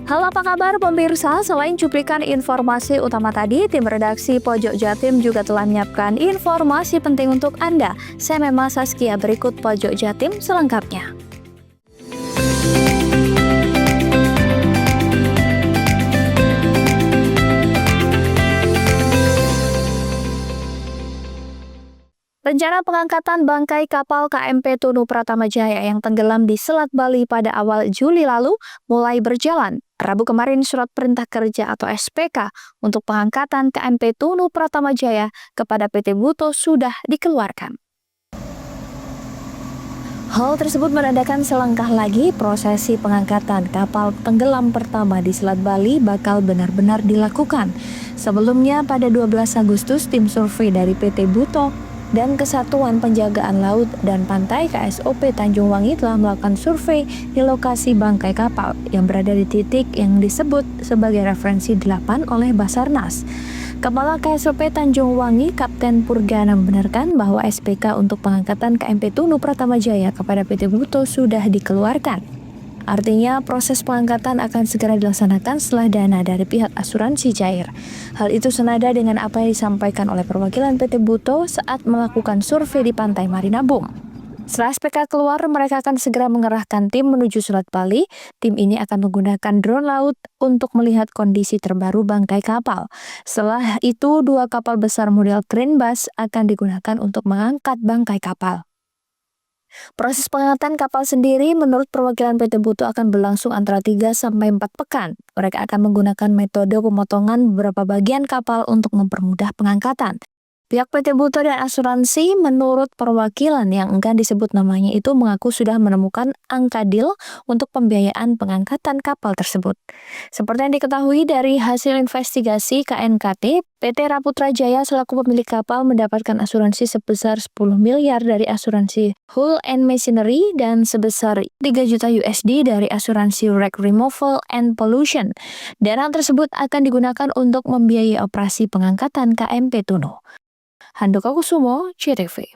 Halo, apa kabar pemirsa? Selain cuplikan informasi utama tadi, tim redaksi Pojok Jatim juga telah menyiapkan informasi penting untuk Anda. Saya Mema Saskia, berikut Pojok Jatim selengkapnya. Rencana pengangkatan bangkai kapal KMP Tunu Pratamajaya yang tenggelam di Selat Bali pada awal Juli lalu mulai berjalan. Rabu kemarin surat perintah kerja atau SPK untuk pengangkatan KMP Tunu Pratamajaya kepada PT Buto sudah dikeluarkan. Hal tersebut menandakan selangkah lagi prosesi pengangkatan kapal tenggelam pertama di Selat Bali bakal benar-benar dilakukan. Sebelumnya pada 12 Agustus tim survei dari PT Buto dan Kesatuan Penjagaan Laut dan Pantai KSOP Tanjung Wangi telah melakukan survei di lokasi bangkai kapal yang berada di titik yang disebut sebagai referensi 8 oleh Basarnas. Kepala KSOP Tanjung Wangi, Kapten Purgana, membenarkan bahwa SPK untuk pengangkatan KMP Tunu Pratamajaya kepada PT Buto sudah dikeluarkan. Artinya proses pengangkatan akan segera dilaksanakan setelah dana dari pihak asuransi cair. Hal itu senada dengan apa yang disampaikan oleh perwakilan PT Buto saat melakukan survei di Pantai Marina Bum. Setelah SPK keluar, mereka akan segera mengerahkan tim menuju Selat Bali. Tim ini akan menggunakan drone laut untuk melihat kondisi terbaru bangkai kapal. Setelah itu, 2 kapal besar model crane bus akan digunakan untuk mengangkat bangkai kapal. Proses pengangkatan kapal sendiri menurut perwakilan PT Buto akan berlangsung antara 3-4 pekan. Mereka akan menggunakan metode pemotongan beberapa bagian kapal untuk mempermudah pengangkatan. Pihak PT Buto dan asuransi menurut perwakilan yang enggan disebut namanya itu mengaku sudah menemukan angka deal untuk pembiayaan pengangkatan kapal tersebut. Seperti yang diketahui dari hasil investigasi KNKT, PT Raputra Jaya selaku pemilik kapal mendapatkan asuransi sebesar 10 miliar dari asuransi Hull and Machinery dan sebesar 3 juta USD dari asuransi Wreck Removal and Pollution. Dana tersebut akan digunakan untuk membiayai operasi pengangkatan KMP Tunu. Handoko Kusumo, JTV.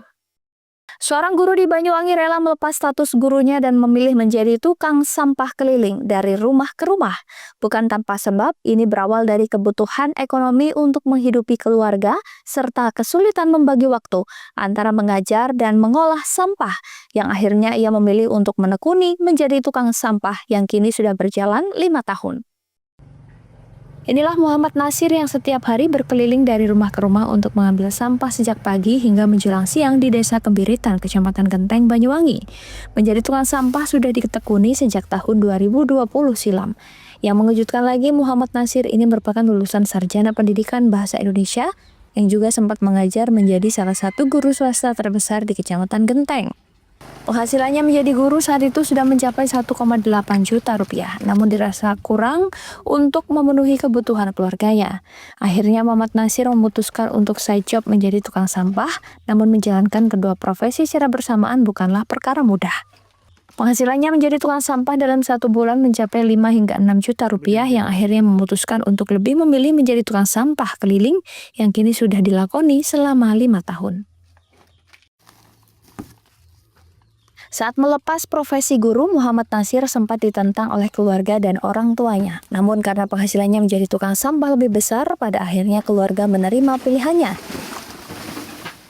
Seorang guru di Banyuwangi rela melepas status gurunya dan memilih menjadi tukang sampah keliling dari rumah ke rumah. Bukan tanpa sebab, ini berawal dari kebutuhan ekonomi untuk menghidupi keluarga serta kesulitan membagi waktu antara mengajar dan mengolah sampah, yang akhirnya ia memilih untuk menekuni menjadi tukang sampah yang kini sudah berjalan 5 tahun. Inilah Muhammad Nasir yang setiap hari berkeliling dari rumah ke rumah untuk mengambil sampah sejak pagi hingga menjelang siang di Desa Kembiritan, Kecamatan Genteng, Banyuwangi. Menjadi tukang sampah sudah ditekuni sejak tahun 2020 silam. Yang mengejutkan lagi, Muhammad Nasir ini merupakan lulusan Sarjana Pendidikan Bahasa Indonesia yang juga sempat mengajar menjadi salah satu guru swasta terbesar di Kecamatan Genteng. Penghasilannya menjadi guru saat itu sudah mencapai 1,8 juta rupiah, namun dirasa kurang untuk memenuhi kebutuhan keluarganya. Akhirnya Muhammad Nasir memutuskan untuk side job menjadi tukang sampah, namun menjalankan kedua profesi secara bersamaan bukanlah perkara mudah. Penghasilannya menjadi tukang sampah dalam 1 bulan mencapai 5 hingga 6 juta rupiah yang akhirnya memutuskan untuk lebih memilih menjadi tukang sampah keliling yang kini sudah dilakoni selama 5 tahun. Saat melepas profesi guru, Muhammad Nasir sempat ditentang oleh keluarga dan orang tuanya. Namun karena penghasilannya menjadi tukang sampah lebih besar, pada akhirnya keluarga menerima pilihannya.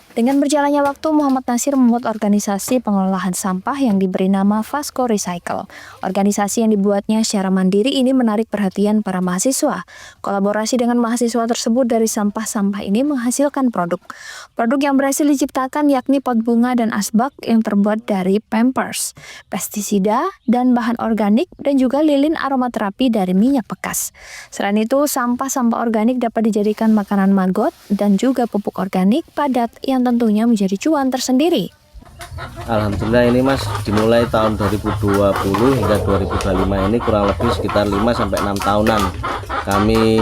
Dengan berjalannya waktu, Muhammad Nasir membuat organisasi pengolahan sampah yang diberi nama Vasco Recycle. Organisasi yang dibuatnya secara mandiri ini menarik perhatian para mahasiswa. Kolaborasi dengan mahasiswa tersebut dari sampah-sampah ini menghasilkan produk. Produk yang berhasil diciptakan yakni pot bunga dan asbak yang terbuat dari pampers, pestisida, dan bahan organik, dan juga lilin aromaterapi dari minyak bekas. Selain itu, sampah-sampah organik dapat dijadikan makanan maggot dan juga pupuk organik padat yang tentunya menjadi cuan tersendiri. Alhamdulillah ini Mas dimulai tahun 2020 hingga 2025 ini kurang lebih sekitar 5-6 tahunan kami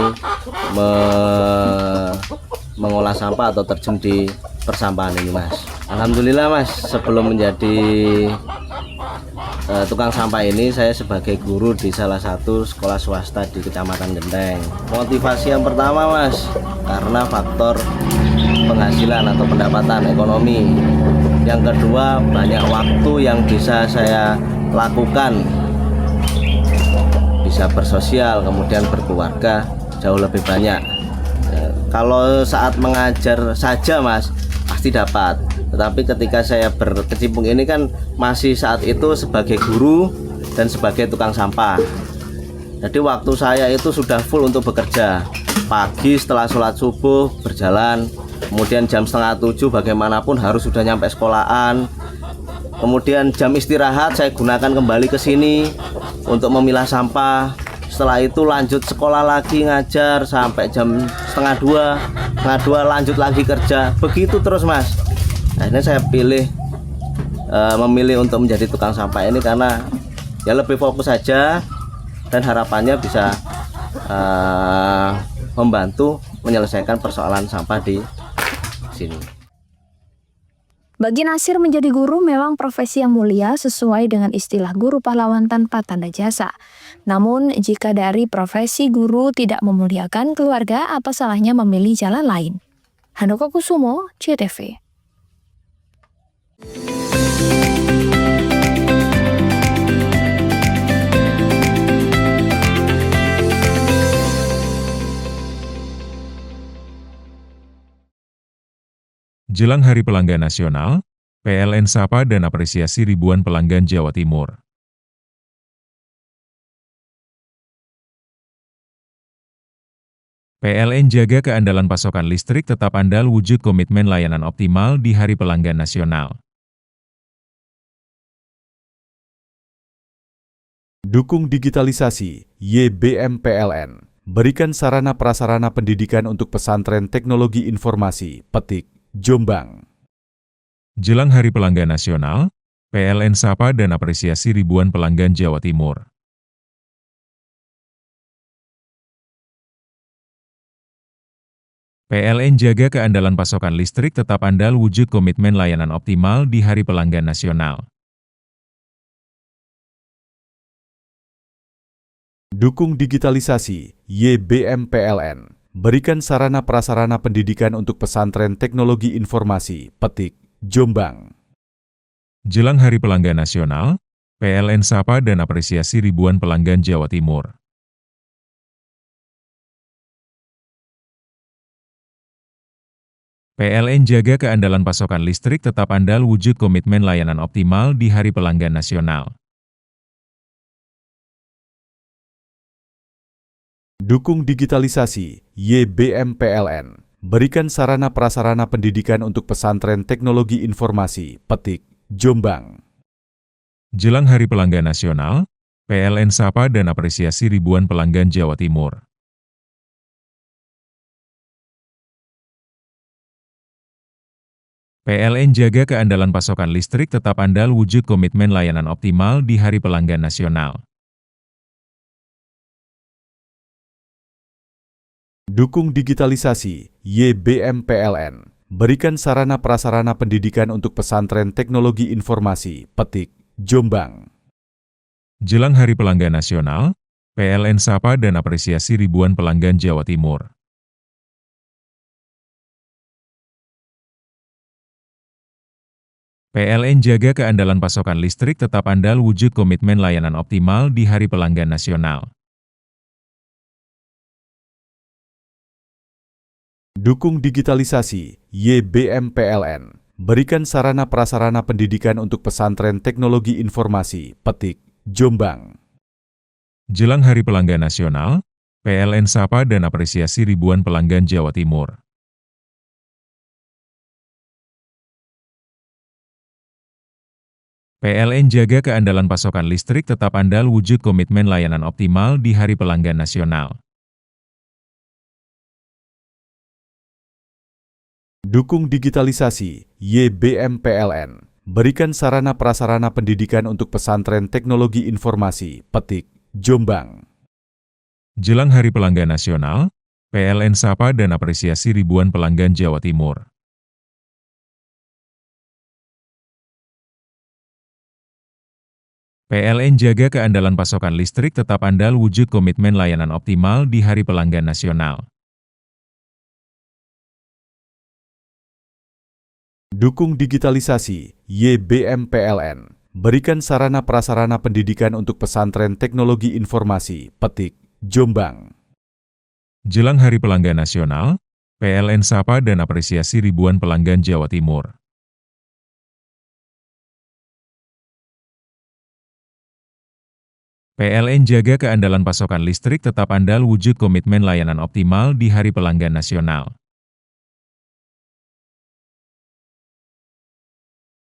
mengolah sampah atau terjun di persampahan ini Mas. Alhamdulillah Mas, sebelum menjadi tukang sampah ini saya sebagai guru di salah satu sekolah swasta di Kecamatan Genteng. Motivasi yang pertama Mas, karena faktor penghasilan atau pendapatan ekonomi. Yang kedua, banyak waktu yang bisa saya lakukan, bisa bisa bersosial, kemudian berkeluarga jauh lebih banyak. Kalau saat mengajar saja Mas, pasti dapat. Tetapi ketika saya berkecimpung ini kan masih saat itu sebagai guru dan sebagai tukang sampah. Jadi waktu saya itu sudah full untuk bekerja. Pagi setelah sholat subuh berjalan, kemudian jam 6:30 bagaimanapun harus sudah nyampe sekolahan. Kemudian jam istirahat saya gunakan kembali ke sini untuk memilah sampah. Setelah itu lanjut sekolah lagi ngajar sampai jam 1:30, 1:30 lanjut lagi kerja. Begitu terus Mas. Akhirnya saya memilih untuk menjadi tukang sampah ini karena ya lebih fokus saja dan harapannya bisa membantu menyelesaikan persoalan sampah di sini. Bagi Nasir, menjadi guru memang profesi yang mulia sesuai dengan istilah guru pahlawan tanpa tanda jasa. Namun, jika dari profesi guru tidak memuliakan keluarga, apa salahnya memilih jalan lain? Handoko Kusumo, CTV. Jelang Hari Pelanggan Nasional, PLN sapa dan apresiasi ribuan pelanggan Jawa Timur. PLN jaga keandalan pasokan listrik tetap andal wujud komitmen layanan optimal di Hari Pelanggan Nasional. Dukung digitalisasi, YBM PLN. Berikan sarana prasarana pendidikan untuk pesantren teknologi informasi, Petik, Jombang. Jelang Hari Pelanggan Nasional, PLN sapa dan apresiasi ribuan pelanggan Jawa Timur. PLN jaga keandalan pasokan listrik tetap andal wujud komitmen layanan optimal di Hari Pelanggan Nasional. Dukung digitalisasi, YBM PLN. Berikan sarana prasarana pendidikan untuk pesantren teknologi informasi, Petik, Jombang. Jelang Hari Pelanggan Nasional, PLN sapa dan apresiasi ribuan pelanggan Jawa Timur. PLN jaga keandalan pasokan listrik tetap andal wujud komitmen layanan optimal di Hari Pelanggan Nasional. Dukung digitalisasi, YBM PLN. Berikan sarana prasarana pendidikan untuk pesantren teknologi informasi, Petik, Jombang. Jelang Hari Pelanggan Nasional, PLN sapa dan apresiasi ribuan pelanggan Jawa Timur. PLN jaga keandalan pasokan listrik tetap andal wujud komitmen layanan optimal di Hari Pelanggan Nasional. Dukung digitalisasi, YBM PLN. Berikan sarana prasarana pendidikan untuk pesantren teknologi informasi, Petik, Jombang. Jelang Hari Pelanggan Nasional, PLN sapa dan apresiasi ribuan pelanggan Jawa Timur. PLN jaga keandalan pasokan listrik tetap andal wujud komitmen layanan optimal di Hari Pelanggan Nasional. Dukung digitalisasi, YBM PLN. Berikan sarana prasarana pendidikan untuk pesantren teknologi informasi, Petik, Jombang. Jelang Hari Pelanggan Nasional, PLN sapa dan apresiasi ribuan pelanggan Jawa Timur. PLN jaga keandalan pasokan listrik tetap andal wujud komitmen layanan optimal di Hari Pelanggan Nasional. Dukung digitalisasi, YBM PLN. Berikan sarana prasarana pendidikan untuk pesantren teknologi informasi, Petik, Jombang. Jelang Hari Pelanggan Nasional, PLN sapa dan apresiasi ribuan pelanggan Jawa Timur. PLN jaga keandalan pasokan listrik tetap andal wujud komitmen layanan optimal di Hari Pelanggan Nasional. Dukung digitalisasi, YBM PLN. berikan sarana prasarana pendidikan untuk pesantren teknologi informasi, Petik, Jombang. Jelang Hari Pelanggan Nasional, PLN sapa dan apresiasi ribuan pelanggan Jawa Timur. PLN jaga keandalan pasokan listrik tetap andal wujud komitmen layanan optimal di Hari Pelanggan Nasional.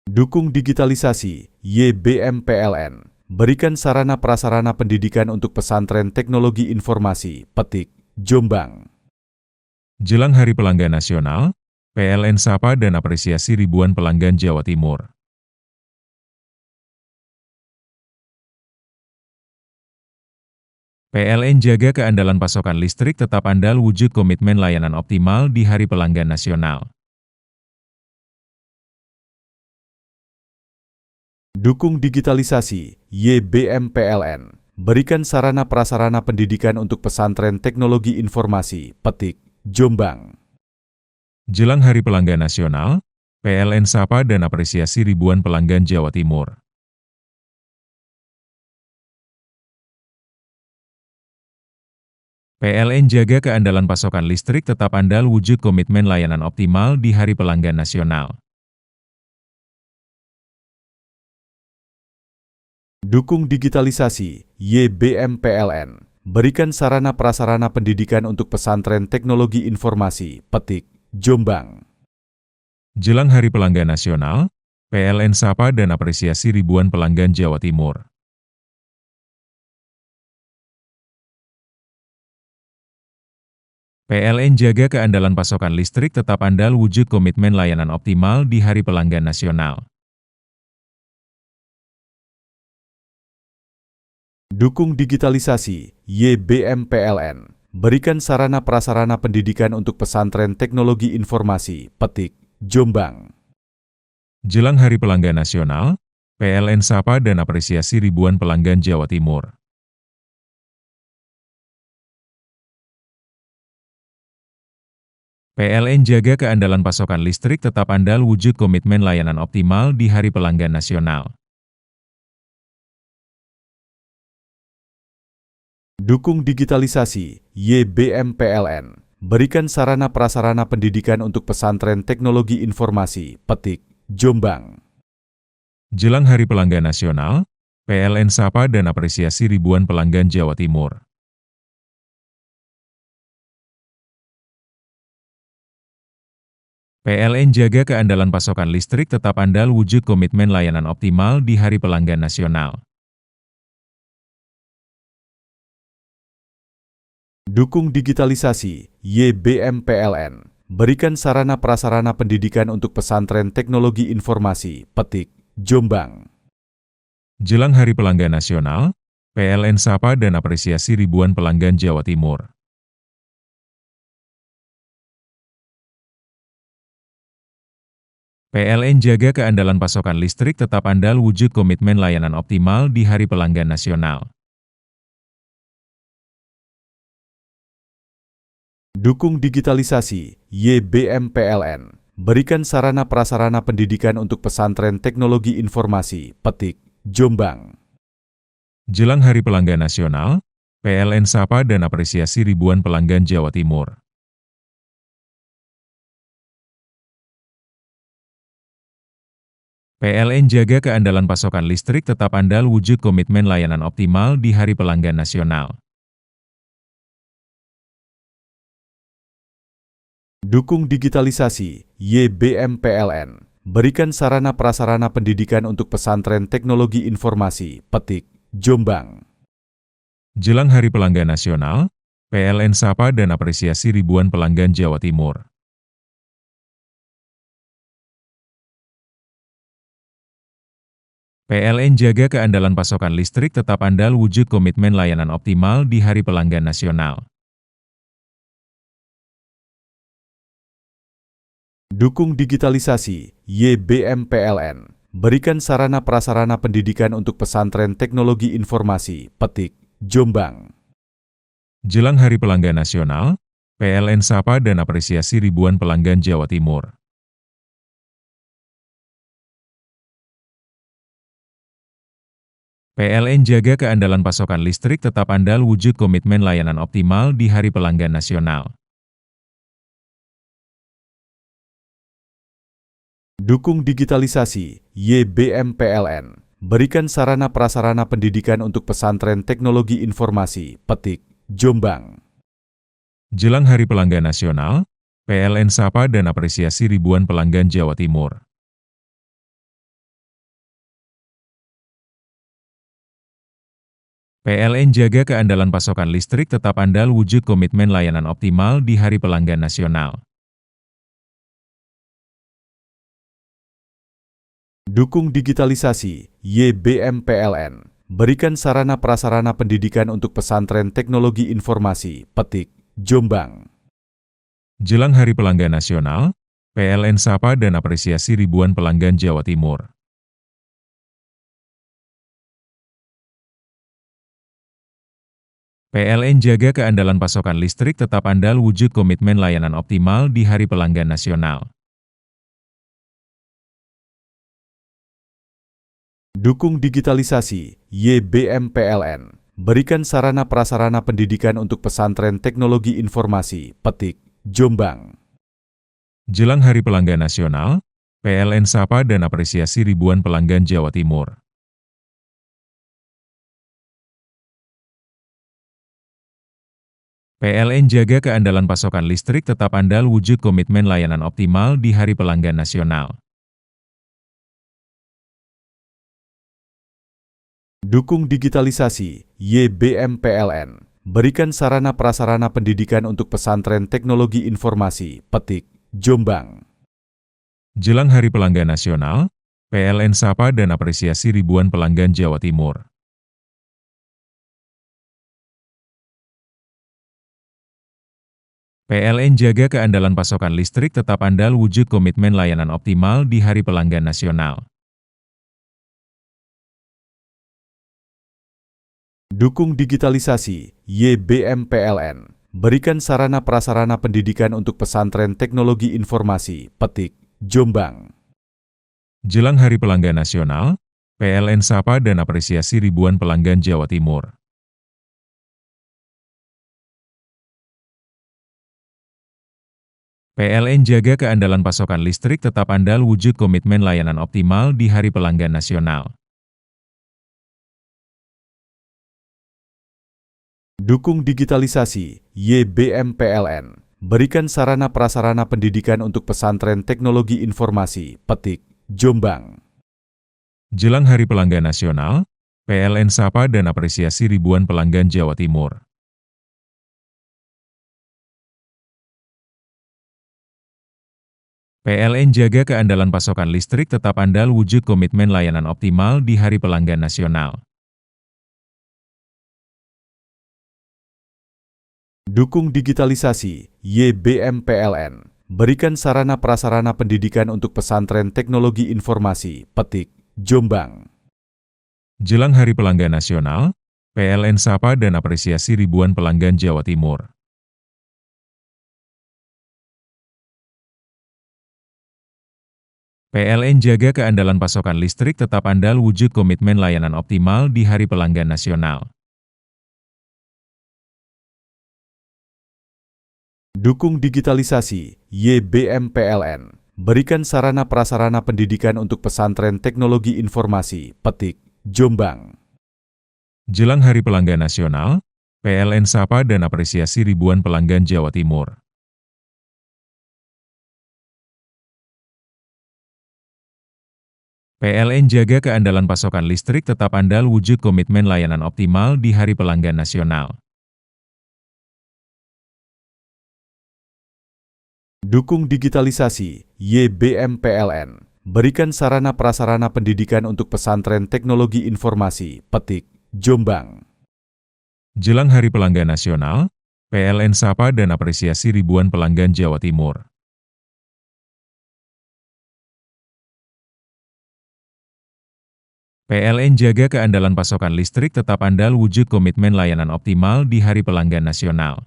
Dukung digitalisasi, YBM PLN. Berikan sarana prasarana pendidikan untuk pesantren teknologi informasi, Petik, Jombang. Jelang Hari Pelanggan Nasional, PLN sapa dan apresiasi ribuan pelanggan Jawa Timur. PLN jaga keandalan pasokan listrik tetap andal wujud komitmen layanan optimal di Hari Pelanggan Nasional. Dukung digitalisasi, YBM PLN. Berikan sarana prasarana pendidikan untuk pesantren teknologi informasi, Petik, Jombang. Jelang Hari Pelanggan Nasional, PLN sapa dan apresiasi ribuan pelanggan Jawa Timur. PLN jaga keandalan pasokan listrik tetap andal wujud komitmen layanan optimal di Hari Pelanggan Nasional. Dukung digitalisasi, YBM PLN. Berikan sarana prasarana pendidikan untuk pesantren teknologi informasi, Petik, Jombang. Jelang Hari Pelanggan Nasional, PLN sapa dan apresiasi ribuan pelanggan Jawa Timur. PLN jaga keandalan pasokan listrik tetap andal wujud komitmen layanan optimal di Hari Pelanggan Nasional. Dukung digitalisasi, YBM PLN. Berikan sarana prasarana pendidikan untuk pesantren teknologi informasi, Petik, Jombang. Jelang Hari Pelanggan Nasional, PLN sapa dan apresiasi ribuan pelanggan Jawa Timur. PLN jaga keandalan pasokan listrik tetap andal wujud komitmen layanan optimal di Hari Pelanggan Nasional. Dukung digitalisasi, YBM PLN. Berikan sarana prasarana pendidikan untuk pesantren teknologi informasi, Petik, Jombang. Jelang Hari Pelanggan Nasional, PLN sapa dan apresiasi ribuan pelanggan Jawa Timur. PLN jaga keandalan pasokan listrik tetap andal wujud komitmen layanan optimal di Hari Pelanggan Nasional. Dukung digitalisasi, YBM PLN. Berikan sarana prasarana pendidikan untuk pesantren teknologi informasi, Petik, Jombang. Jelang Hari Pelanggan Nasional, PLN sapa dan apresiasi ribuan pelanggan Jawa Timur. PLN jaga keandalan pasokan listrik tetap andal wujud komitmen layanan optimal di Hari Pelanggan Nasional. Dukung digitalisasi, YBM PLN. Berikan sarana prasarana pendidikan untuk pesantren teknologi informasi, Petik, Jombang. Jelang Hari Pelanggan Nasional, PLN sapa dan apresiasi ribuan pelanggan Jawa Timur. PLN jaga keandalan pasokan listrik tetap andal wujud komitmen layanan optimal di Hari Pelanggan Nasional. Dukung digitalisasi, YBM PLN. Berikan sarana prasarana pendidikan untuk pesantren teknologi informasi, Petik, Jombang. Jelang Hari Pelanggan Nasional, PLN sapa dan apresiasi ribuan pelanggan Jawa Timur. PLN jaga keandalan pasokan listrik tetap andal wujud komitmen layanan optimal di Hari Pelanggan Nasional. Dukung digitalisasi, YBM PLN. Berikan sarana prasarana pendidikan untuk pesantren teknologi informasi, Petik, Jombang. Jelang Hari Pelanggan Nasional, PLN sapa dan apresiasi ribuan pelanggan Jawa Timur. PLN jaga keandalan pasokan listrik tetap andal wujud komitmen layanan optimal di Hari Pelanggan Nasional. Dukung digitalisasi, YBM PLN. Berikan sarana prasarana pendidikan untuk pesantren teknologi informasi, Petik, Jombang. Jelang Hari Pelanggan Nasional, PLN sapa dan apresiasi ribuan pelanggan Jawa Timur. PLN jaga keandalan pasokan listrik tetap andal wujud komitmen layanan optimal di Hari Pelanggan Nasional. Dukung digitalisasi, YBM PLN. Berikan sarana prasarana pendidikan untuk pesantren teknologi informasi, Petik, Jombang. Jelang Hari Pelanggan Nasional, PLN sapa dan apresiasi ribuan pelanggan Jawa Timur. PLN jaga keandalan pasokan listrik tetap andal wujud komitmen layanan optimal di Hari Pelanggan Nasional. Dukung digitalisasi, YBM PLN. Berikan sarana prasarana pendidikan untuk pesantren teknologi informasi, Petik, Jombang. Jelang Hari Pelanggan Nasional, PLN sapa dan apresiasi ribuan pelanggan Jawa Timur. PLN jaga keandalan pasokan listrik tetap andal wujud komitmen layanan optimal di Hari Pelanggan Nasional. Dukung digitalisasi, YBM PLN. Berikan sarana prasarana pendidikan untuk pesantren teknologi informasi, Petik, Jombang. Jelang Hari Pelanggan Nasional, PLN sapa dan apresiasi ribuan pelanggan Jawa Timur. PLN jaga keandalan pasokan listrik tetap andal wujud komitmen layanan optimal di Hari Pelanggan Nasional. Dukung digitalisasi, YBM PLN. Berikan sarana prasarana pendidikan untuk pesantren teknologi informasi, Petik, Jombang. Jelang Hari Pelanggan Nasional, PLN sapa dan apresiasi ribuan pelanggan Jawa Timur. PLN jaga keandalan pasokan listrik tetap andal wujud komitmen layanan optimal di Hari Pelanggan Nasional. Dukung digitalisasi, YBM PLN. Berikan sarana prasarana pendidikan untuk pesantren teknologi informasi, Petik, Jombang. Jelang Hari Pelanggan Nasional, PLN sapa dan apresiasi ribuan pelanggan Jawa Timur. PLN jaga keandalan pasokan listrik tetap andal wujud komitmen layanan optimal di Hari Pelanggan Nasional. Dukung digitalisasi, YBM PLN. Berikan sarana prasarana pendidikan untuk pesantren teknologi informasi, Petik, Jombang. Jelang Hari Pelanggan Nasional, PLN sapa dan apresiasi ribuan pelanggan Jawa Timur. PLN jaga keandalan pasokan listrik tetap andal wujud komitmen layanan optimal di Hari Pelanggan Nasional. Dukung digitalisasi, YBM PLN. Berikan sarana prasarana pendidikan untuk pesantren teknologi informasi, Petik, Jombang. Jelang Hari Pelanggan Nasional, PLN sapa dan apresiasi ribuan pelanggan Jawa Timur. PLN jaga keandalan pasokan listrik tetap andal wujud komitmen layanan optimal di Hari Pelanggan Nasional. Dukung digitalisasi, YBM PLN. Berikan sarana prasarana pendidikan untuk pesantren teknologi informasi, Petik, Jombang. Jelang Hari Pelanggan Nasional, PLN sapa dan apresiasi ribuan pelanggan Jawa Timur. PLN jaga keandalan pasokan listrik tetap andal wujud komitmen layanan optimal di Hari Pelanggan Nasional.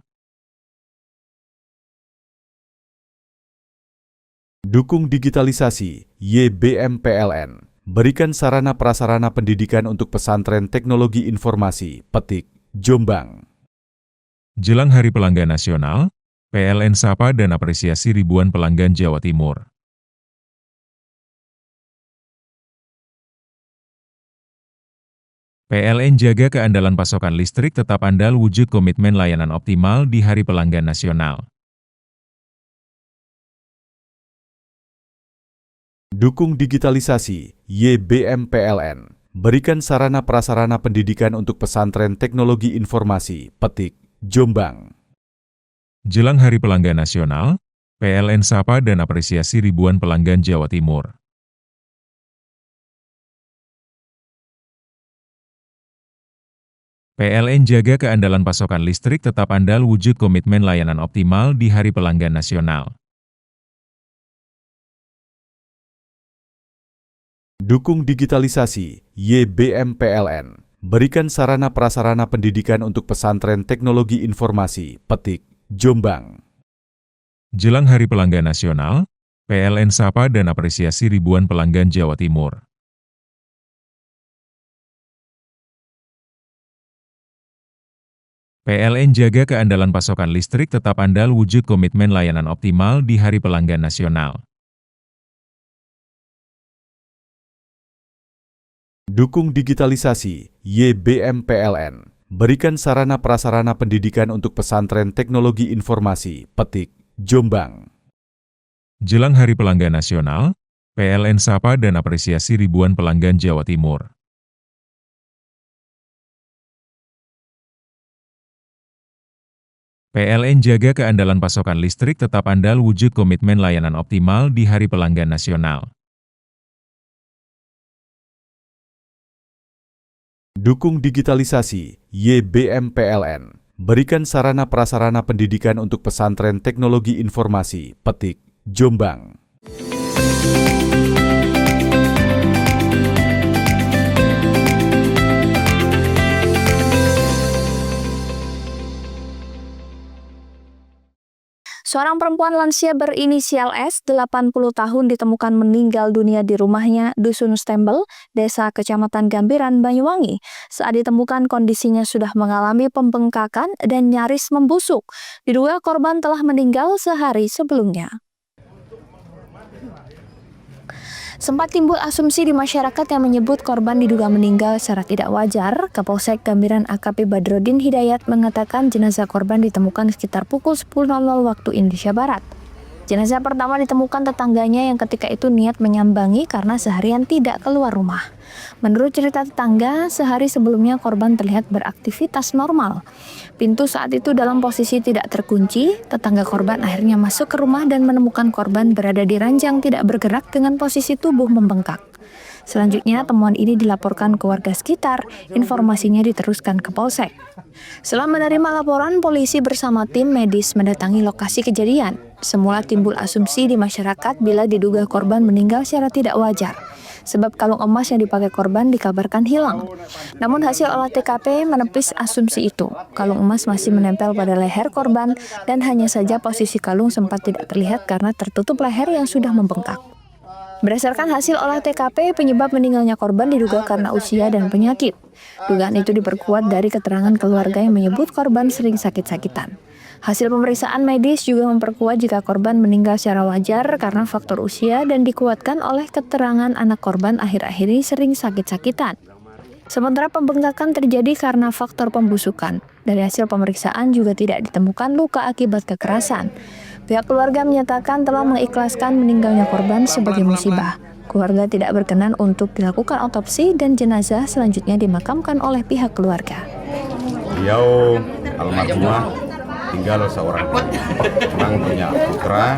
Dukung digitalisasi, YBM PLN. berikan sarana prasarana pendidikan untuk pesantren teknologi informasi, Petik, Jombang. Jelang Hari Pelanggan Nasional, PLN sapa dan apresiasi ribuan pelanggan Jawa Timur. PLN jaga keandalan pasokan listrik tetap andal wujud komitmen layanan optimal di Hari Pelanggan Nasional. Dukung digitalisasi, YBM PLN. Berikan sarana prasarana pendidikan untuk pesantren teknologi informasi, Petik, Jombang. Jelang Hari Pelanggan Nasional, PLN sapa dan apresiasi ribuan pelanggan Jawa Timur. PLN jaga keandalan pasokan listrik tetap andal wujud komitmen layanan optimal di Hari Pelanggan Nasional. Dukung digitalisasi, YBM PLN. Berikan sarana prasarana pendidikan untuk pesantren teknologi informasi, Petik, Jombang. Jelang Hari Pelanggan Nasional, PLN sapa dan apresiasi ribuan pelanggan Jawa Timur. PLN jaga keandalan pasokan listrik tetap andal wujud komitmen layanan optimal di Hari Pelanggan Nasional. Dukung digitalisasi, YBM PLN. Berikan sarana prasarana pendidikan untuk pesantren teknologi informasi, Petik, Jombang. Jelang Hari Pelanggan Nasional, PLN sapa dan apresiasi ribuan pelanggan Jawa Timur. PLN jaga keandalan pasokan listrik tetap andal wujud komitmen layanan optimal di Hari Pelanggan Nasional. Dukung digitalisasi, YBM PLN. Berikan sarana prasarana pendidikan untuk pesantren teknologi informasi, Petik, Jombang. Seorang perempuan lansia berinisial S, 80 tahun ditemukan meninggal dunia di rumahnya Dusun Stembel, Desa Kecamatan Gambiran, Banyuwangi. Saat ditemukan kondisinya sudah mengalami pembengkakan dan nyaris membusuk. Diduga korban telah meninggal sehari sebelumnya. Sempat timbul asumsi di masyarakat yang menyebut korban diduga meninggal secara tidak wajar. Kapolsek Gambiran AKP Badrodin Hidayat mengatakan jenazah korban ditemukan sekitar pukul 10.00 waktu Indonesia Barat. Jenazah pertama ditemukan tetangganya yang ketika itu niat menyambangi karena seharian tidak keluar rumah. Menurut cerita tetangga, sehari sebelumnya korban terlihat beraktivitas normal. Pintu saat itu dalam posisi tidak terkunci. Tetangga korban akhirnya masuk ke rumah dan menemukan korban berada di ranjang tidak bergerak dengan posisi tubuh membengkak. Selanjutnya, temuan ini dilaporkan ke warga sekitar, informasinya diteruskan ke Polsek. Setelah menerima laporan, polisi bersama tim medis mendatangi lokasi kejadian. Semula timbul asumsi di masyarakat bila diduga korban meninggal secara tidak wajar, sebab kalung emas yang dipakai korban dikabarkan hilang. Namun hasil olah TKP menepis asumsi itu. Kalung emas masih menempel pada leher korban dan hanya saja posisi kalung sempat tidak terlihat karena tertutup leher yang sudah membengkak. Berdasarkan hasil olah TKP, penyebab meninggalnya korban diduga karena usia dan penyakit. Dugaan itu diperkuat dari keterangan keluarga yang menyebut korban sering sakit-sakitan. Hasil pemeriksaan medis juga memperkuat jika korban meninggal secara wajar karena faktor usia dan dikuatkan oleh keterangan anak korban akhir-akhir ini sering sakit-sakitan. Sementara pembengkakan terjadi karena faktor pembusukan. Dari hasil pemeriksaan juga tidak ditemukan luka akibat kekerasan. Pihak keluarga menyatakan telah mengikhlaskan meninggalnya korban sebagai musibah. Keluarga tidak berkenan untuk dilakukan otopsi dan jenazah selanjutnya dimakamkan oleh pihak keluarga. Beliau almarhumah tinggal seorang memang punya putra,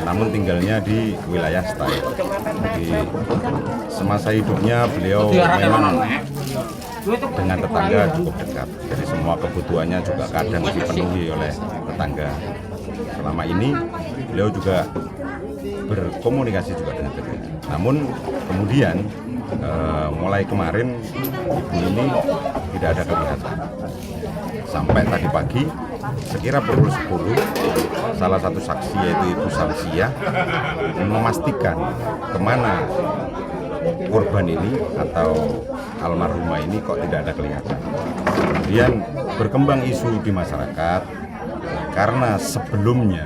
namun tinggalnya di wilayah Stay. Di semasa hidupnya beliau memang dengan tetangga cukup dekat, jadi semua kebutuhannya juga kadang dipenuhi oleh tetangga. Selama ini beliau juga berkomunikasi juga dengan tetangga. Namun kemudian mulai kemarin ibu ini tidak ada kelihatan. Sampai tadi pagi sekira pukul 10, salah satu saksi yaitu Ibu Samsiah memastikan kemana korban ini atau almarhumah ini kok tidak ada kelihatan. Kemudian berkembang isu di masyarakat karena sebelumnya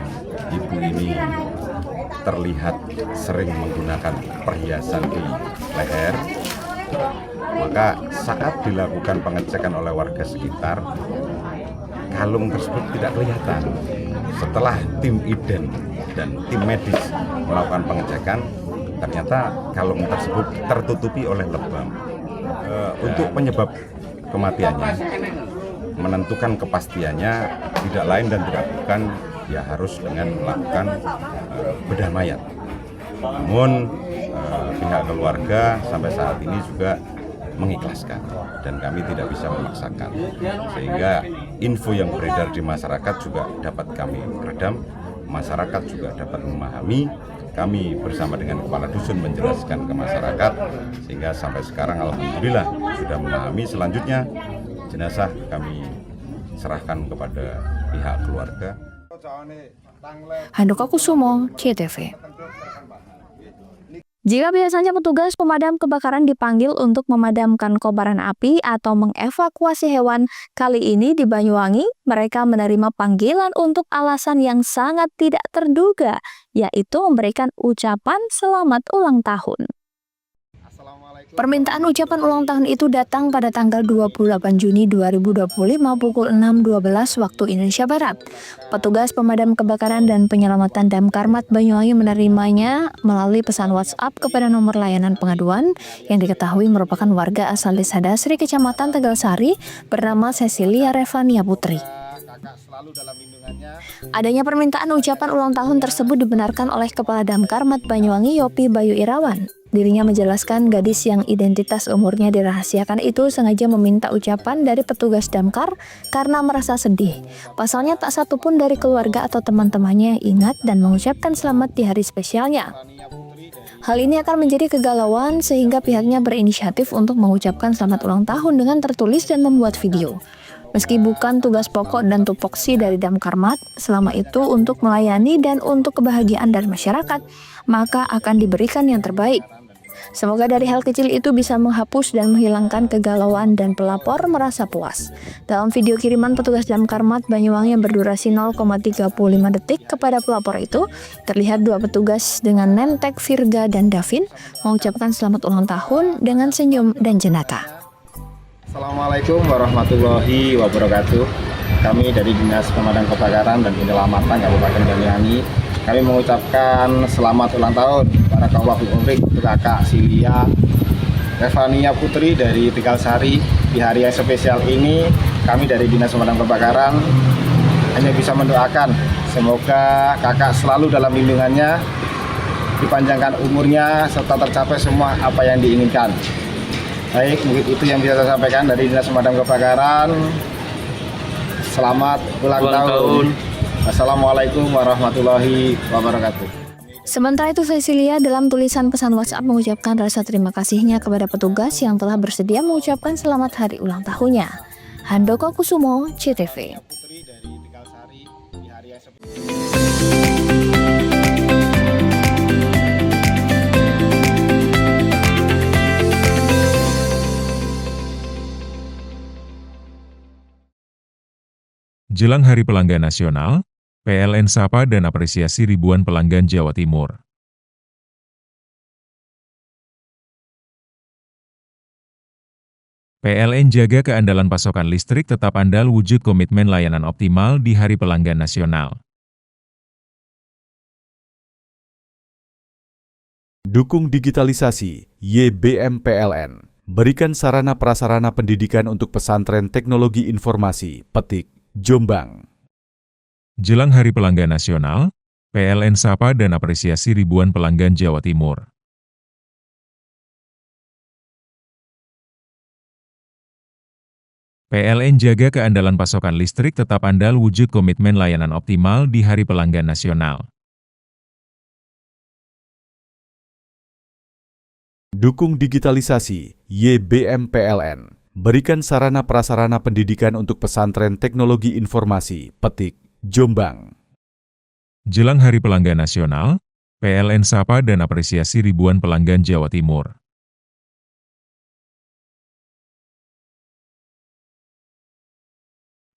ibu ini terlihat sering menggunakan perhiasan di leher, maka saat dilakukan pengecekan oleh warga sekitar, kalung tersebut tidak kelihatan. Setelah tim ident dan tim medis melakukan pengecekan, ternyata kalung tersebut tertutupi oleh lebam. Untuk penyebab kematiannya, menentukan kepastiannya tidak lain dan tidak bukan ya harus dengan melakukan bedah mayat. Namun pihak keluarga sampai saat ini juga mengikhlaskan dan kami tidak bisa memaksakan, sehingga info yang beredar di masyarakat juga dapat kami redam, masyarakat juga dapat memahami. Kami bersama dengan kepala dusun menjelaskan ke masyarakat, sehingga sampai sekarang alhamdulillah sudah memahami. Selanjutnya jenazah kami serahkan kepada pihak keluarga. Handoko Kusumo, CTV. Jika biasanya petugas pemadam kebakaran dipanggil untuk memadamkan kobaran api atau mengevakuasi hewan, kali ini di Banyuwangi mereka menerima panggilan untuk alasan yang sangat tidak terduga, yaitu memberikan ucapan selamat ulang tahun. Permintaan ucapan ulang tahun itu datang pada tanggal 28 Juni 2025 pukul 6.12 waktu Indonesia Barat. Petugas pemadam kebakaran dan penyelamatan Damkarmat Banyuwangi menerimanya melalui pesan WhatsApp kepada nomor layanan pengaduan yang diketahui merupakan warga asal Desa Dasri, Kecamatan Tegalsari, bernama Cecilia Revania Putri. Adanya permintaan ucapan ulang tahun tersebut dibenarkan oleh Kepala Damkarmat Banyuwangi Yopi Bayu Irawan. Dirinya menjelaskan gadis yang identitas umurnya dirahasiakan itu sengaja meminta ucapan dari petugas damkar karena merasa sedih. Pasalnya tak satu pun dari keluarga atau teman-temannya yang ingat dan mengucapkan selamat di hari spesialnya. Hal ini akan menjadi kegalauan sehingga pihaknya berinisiatif untuk mengucapkan selamat ulang tahun dengan tertulis dan membuat video. Meski bukan tugas pokok dan tupoksi dari Damkarmat, selama itu untuk melayani dan untuk kebahagiaan dari masyarakat, maka akan diberikan yang terbaik. Semoga dari hal kecil itu bisa menghapus dan menghilangkan kegalauan dan pelapor merasa puas. Dalam video kiriman petugas Damkarmat Banyuwangi yang berdurasi 0,35 detik kepada pelapor itu, terlihat dua petugas dengan Nemtek, Virga, dan Davin mengucapkan selamat ulang tahun dengan senyum dan jenaka. Assalamualaikum warahmatullahi wabarakatuh. Kami dari Dinas Pemadam Kebakaran dan Penyelamatan Kabupaten Banyuwangi, kami mengucapkan selamat ulang tahun barakallahu fil umrik untuk Kakak Cilia Revania Putri dari Tegalsari. Di hari yang spesial ini, kami dari Dinas Pemadam Kebakaran hanya bisa mendoakan semoga Kakak selalu dalam lindungannya, dipanjangkan umurnya serta tercapai semua apa yang diinginkan. Baik, mungkin itu yang bisa saya sampaikan dari Dinas Pemadam Kebakaran. Selamat ulang tahun. Assalamualaikum warahmatullahi wabarakatuh. Sementara itu, Cecilia dalam tulisan pesan WhatsApp mengucapkan rasa terima kasihnya kepada petugas yang telah bersedia mengucapkan selamat hari ulang tahunnya. Handoko Kusumo, CTV. Jelang Hari Pelanggan Nasional, PLN sapa dan apresiasi ribuan pelanggan Jawa Timur. PLN jaga keandalan pasokan listrik tetap andal wujud komitmen layanan optimal di Hari Pelanggan Nasional. Dukung digitalisasi, YBM PLN. Berikan sarana prasarana pendidikan untuk pesantren teknologi informasi, Petik, Jombang. Jelang Hari Pelanggan Nasional, PLN sapa dan apresiasi ribuan pelanggan Jawa Timur. PLN jaga keandalan pasokan listrik tetap andal wujud komitmen layanan optimal di Hari Pelanggan Nasional. Dukung digitalisasi, YBM PLN. Berikan sarana prasarana pendidikan untuk pesantren teknologi informasi, Petik, Jombang. Jelang Hari Pelanggan Nasional, PLN sapa dan apresiasi ribuan pelanggan Jawa Timur.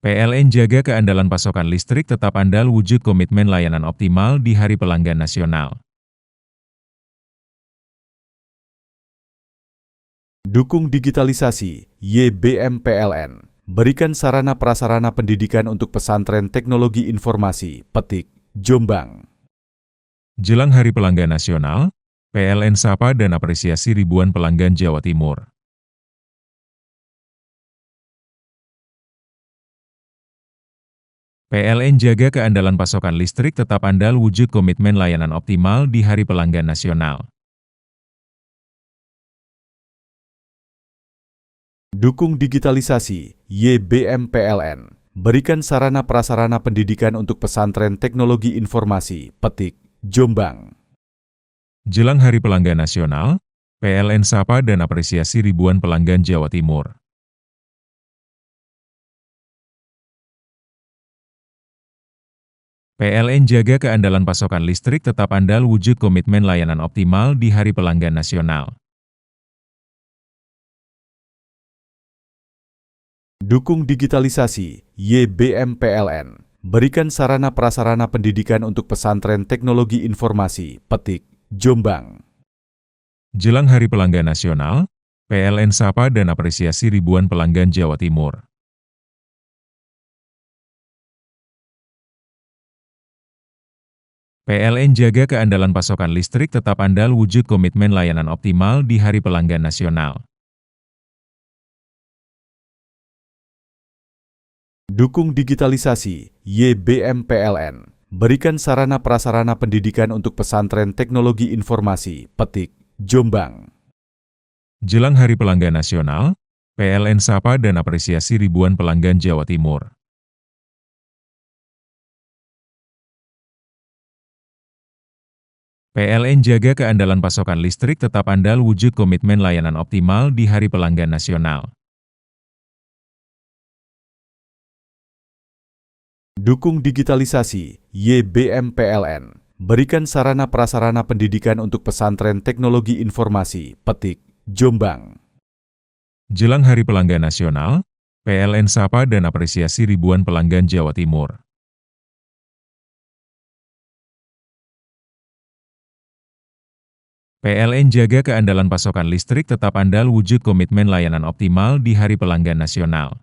PLN jaga keandalan pasokan listrik tetap andal wujud komitmen layanan optimal di Hari Pelanggan Nasional. Dukung digitalisasi, YBM PLN. Berikan sarana prasarana pendidikan untuk pesantren teknologi informasi, Petik, Jombang. Jelang Hari Pelanggan Nasional, PLN sapa dan apresiasi ribuan pelanggan Jawa Timur. PLN jaga keandalan pasokan listrik tetap andal wujud komitmen layanan optimal di Hari Pelanggan Nasional. Dukung digitalisasi, YBM PLN. Berikan sarana prasarana pendidikan untuk pesantren teknologi informasi, Petik, Jombang. Jelang Hari Pelanggan Nasional, PLN sapa dan apresiasi ribuan pelanggan Jawa Timur. PLN jaga keandalan pasokan listrik tetap andal wujud komitmen layanan optimal di Hari Pelanggan Nasional. Dukung digitalisasi, YBM PLN. Berikan sarana prasarana pendidikan untuk pesantren teknologi informasi, Petik, Jombang. Jelang Hari Pelanggan Nasional, PLN sapa dan apresiasi ribuan pelanggan Jawa Timur. PLN jaga keandalan pasokan listrik tetap andal wujud komitmen layanan optimal di Hari Pelanggan Nasional. Dukung digitalisasi, YBM PLN. Berikan sarana prasarana pendidikan untuk pesantren teknologi informasi, Petik, Jombang. Jelang Hari Pelanggan Nasional, PLN sapa dan apresiasi ribuan pelanggan Jawa Timur. PLN jaga keandalan pasokan listrik tetap andal wujud komitmen layanan optimal di Hari Pelanggan Nasional. Dukung digitalisasi, YBM PLN. Berikan sarana prasarana pendidikan untuk pesantren teknologi informasi, Petik, Jombang. Jelang Hari Pelanggan Nasional, PLN sapa dan apresiasi ribuan pelanggan Jawa Timur. PLN jaga keandalan pasokan listrik tetap andal wujud komitmen layanan optimal di Hari Pelanggan Nasional.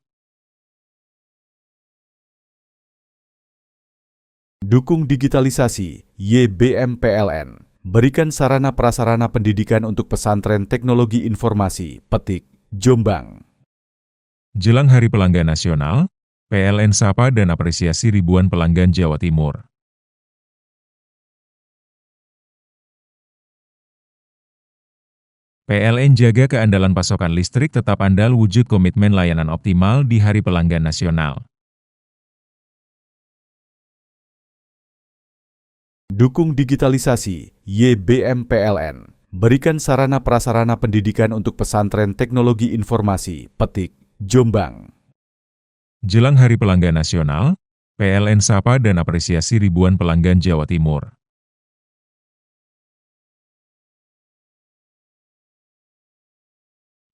Dukung digitalisasi, YBM PLN. Berikan sarana prasarana pendidikan untuk pesantren teknologi informasi, Petik, Jombang. Jelang Hari Pelanggan Nasional, PLN sapa dan apresiasi ribuan pelanggan Jawa Timur. PLN jaga keandalan pasokan listrik tetap andal wujud komitmen layanan optimal di Hari Pelanggan Nasional. Dukung digitalisasi, YBM PLN. Berikan sarana prasarana pendidikan untuk pesantren teknologi informasi, Petik, Jombang. Jelang Hari Pelanggan Nasional, PLN sapa dan apresiasi ribuan pelanggan Jawa Timur.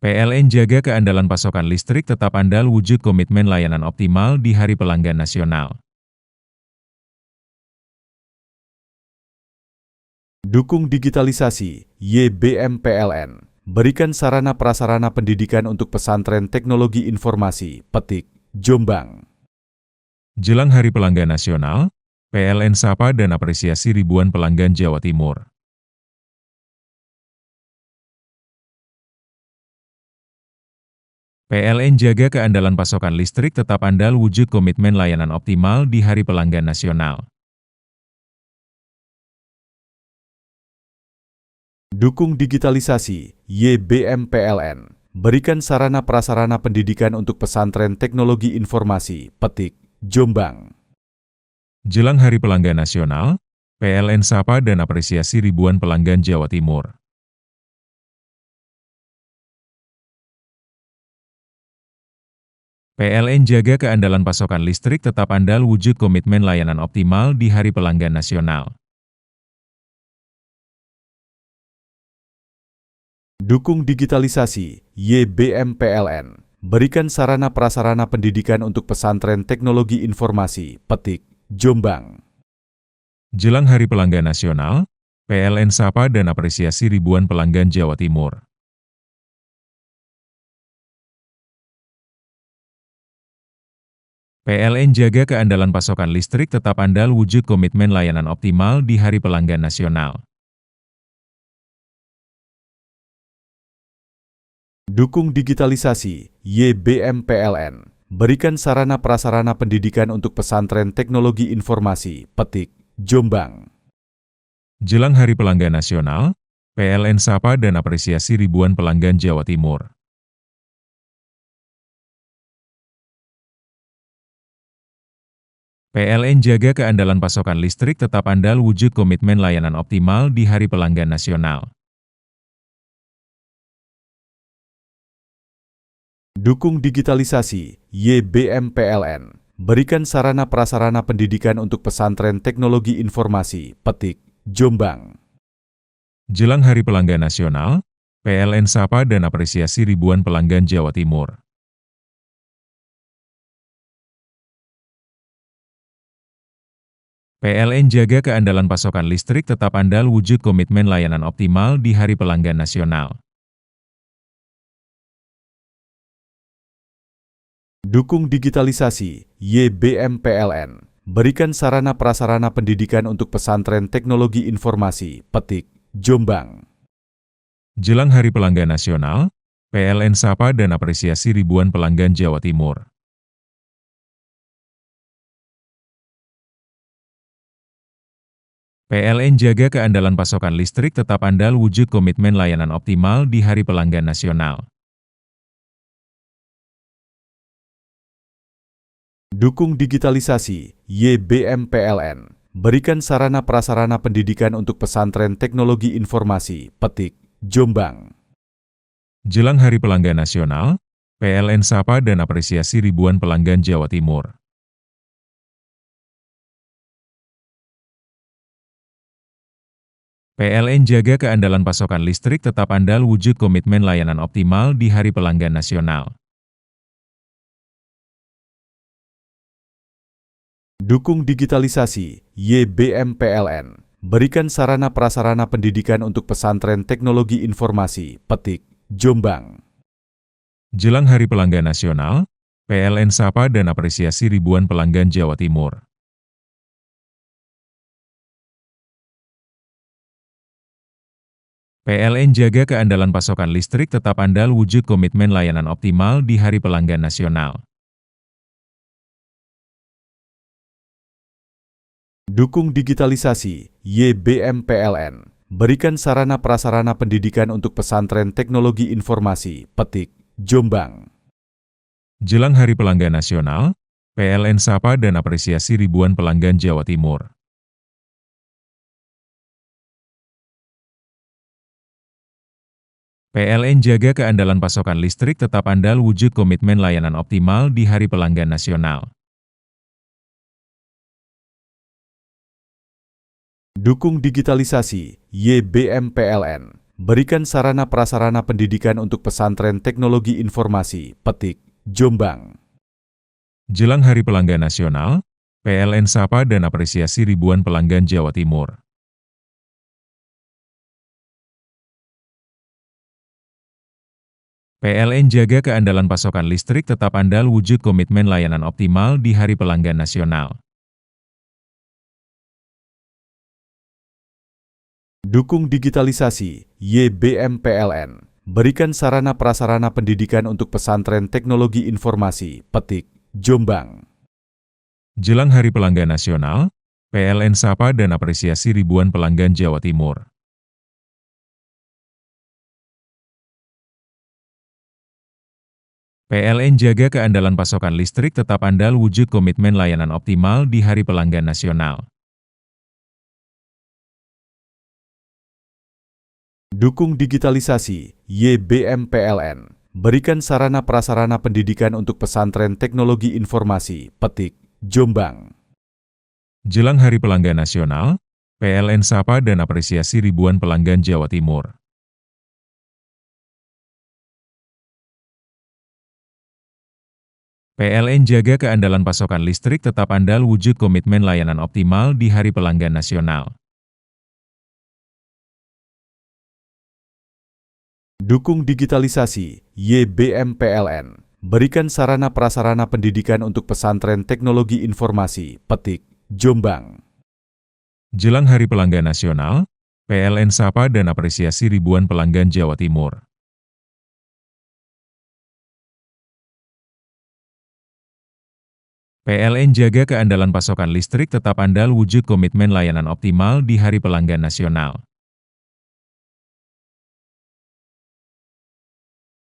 PLN jaga keandalan pasokan listrik tetap andal wujud komitmen layanan optimal di Hari Pelanggan Nasional. Dukung digitalisasi, YBM PLN. Berikan sarana prasarana pendidikan untuk pesantren teknologi informasi, Petik, Jombang. Jelang Hari Pelanggan Nasional, PLN sapa dan apresiasi ribuan pelanggan Jawa Timur. PLN jaga keandalan pasokan listrik tetap andal wujud komitmen layanan optimal di Hari Pelanggan Nasional. Dukung digitalisasi, YBM PLN. Berikan sarana prasarana pendidikan untuk pesantren teknologi informasi, Petik, Jombang. Jelang Hari Pelanggan Nasional, PLN sapa dan apresiasi ribuan pelanggan Jawa Timur. PLN jaga keandalan pasokan listrik tetap andal wujud komitmen layanan optimal di Hari Pelanggan Nasional. Dukung digitalisasi, YBM PLN. berikan sarana prasarana pendidikan untuk pesantren teknologi informasi, Petik, Jombang. Jelang Hari Pelanggan Nasional, PLN sapa dan apresiasi ribuan pelanggan Jawa Timur. PLN jaga keandalan pasokan listrik tetap andal wujud komitmen layanan optimal di Hari Pelanggan Nasional. Dukung digitalisasi, YBM PLN. Berikan sarana prasarana pendidikan untuk pesantren teknologi informasi, Petik, Jombang. Jelang Hari Pelanggan Nasional, PLN sapa dan apresiasi ribuan pelanggan Jawa Timur. PLN jaga keandalan pasokan listrik tetap andal wujud komitmen layanan optimal di Hari Pelanggan Nasional. Dukung digitalisasi, YBM PLN. Berikan sarana prasarana pendidikan untuk pesantren teknologi informasi, Petik, Jombang. Jelang Hari Pelanggan Nasional, PLN sapa dan apresiasi ribuan pelanggan Jawa Timur. PLN jaga keandalan pasokan listrik tetap andal wujud komitmen layanan optimal di Hari Pelanggan Nasional. Dukung digitalisasi, YBM PLN. Berikan sarana prasarana pendidikan untuk pesantren teknologi informasi, Petik, Jombang. Jelang Hari Pelanggan Nasional, PLN sapa dan apresiasi ribuan pelanggan Jawa Timur. PLN jaga keandalan pasokan listrik tetap andal wujud komitmen layanan optimal di Hari Pelanggan Nasional. Dukung digitalisasi, YBM PLN. Berikan sarana prasarana pendidikan untuk pesantren teknologi informasi, Petik, Jombang. Jelang Hari Pelanggan Nasional, PLN sapa dan apresiasi ribuan pelanggan Jawa Timur. PLN jaga keandalan pasokan listrik tetap andal wujud komitmen layanan optimal di Hari Pelanggan Nasional. Dukung digitalisasi, YBM PLN. Berikan sarana prasarana pendidikan untuk pesantren teknologi informasi, Petik, Jombang. Jelang Hari Pelanggan Nasional, PLN sapa dan apresiasi ribuan pelanggan Jawa Timur. PLN jaga keandalan pasokan listrik tetap andal wujud komitmen layanan optimal di Hari Pelanggan Nasional. Dukung digitalisasi, YBM PLN. Berikan sarana prasarana pendidikan untuk pesantren teknologi informasi, Petik, Jombang. Jelang Hari Pelanggan Nasional, PLN sapa dan apresiasi ribuan pelanggan Jawa Timur. PLN jaga keandalan pasokan listrik tetap andal wujud komitmen layanan optimal di Hari Pelanggan Nasional. Dukung digitalisasi, YBM PLN. Berikan sarana prasarana pendidikan untuk pesantren teknologi informasi, Petik, Jombang. Jelang Hari Pelanggan Nasional, PLN sapa dan apresiasi ribuan pelanggan Jawa Timur. PLN jaga keandalan pasokan listrik tetap andal wujud komitmen layanan optimal di Hari Pelanggan Nasional. Dukung digitalisasi, YBM PLN. Berikan sarana prasarana pendidikan untuk pesantren teknologi informasi, Petik, Jombang. Jelang Hari Pelanggan Nasional, PLN sapa dan apresiasi ribuan pelanggan Jawa Timur. PLN jaga keandalan pasokan listrik tetap andal wujud komitmen layanan optimal di Hari Pelanggan Nasional. Dukung digitalisasi, YBM PLN. Berikan sarana prasarana pendidikan untuk pesantren teknologi informasi, Petik, Jombang. Jelang Hari Pelanggan Nasional, PLN sapa dan apresiasi ribuan pelanggan Jawa Timur. PLN jaga keandalan pasokan listrik tetap andal wujud komitmen layanan optimal di Hari Pelanggan Nasional. Dukung digitalisasi, YBM PLN. Berikan sarana prasarana pendidikan untuk pesantren teknologi informasi, Petik, Jombang. Jelang Hari Pelanggan Nasional, PLN sapa dan apresiasi ribuan pelanggan Jawa Timur. PLN jaga keandalan pasokan listrik tetap andal wujud komitmen layanan optimal di Hari Pelanggan Nasional.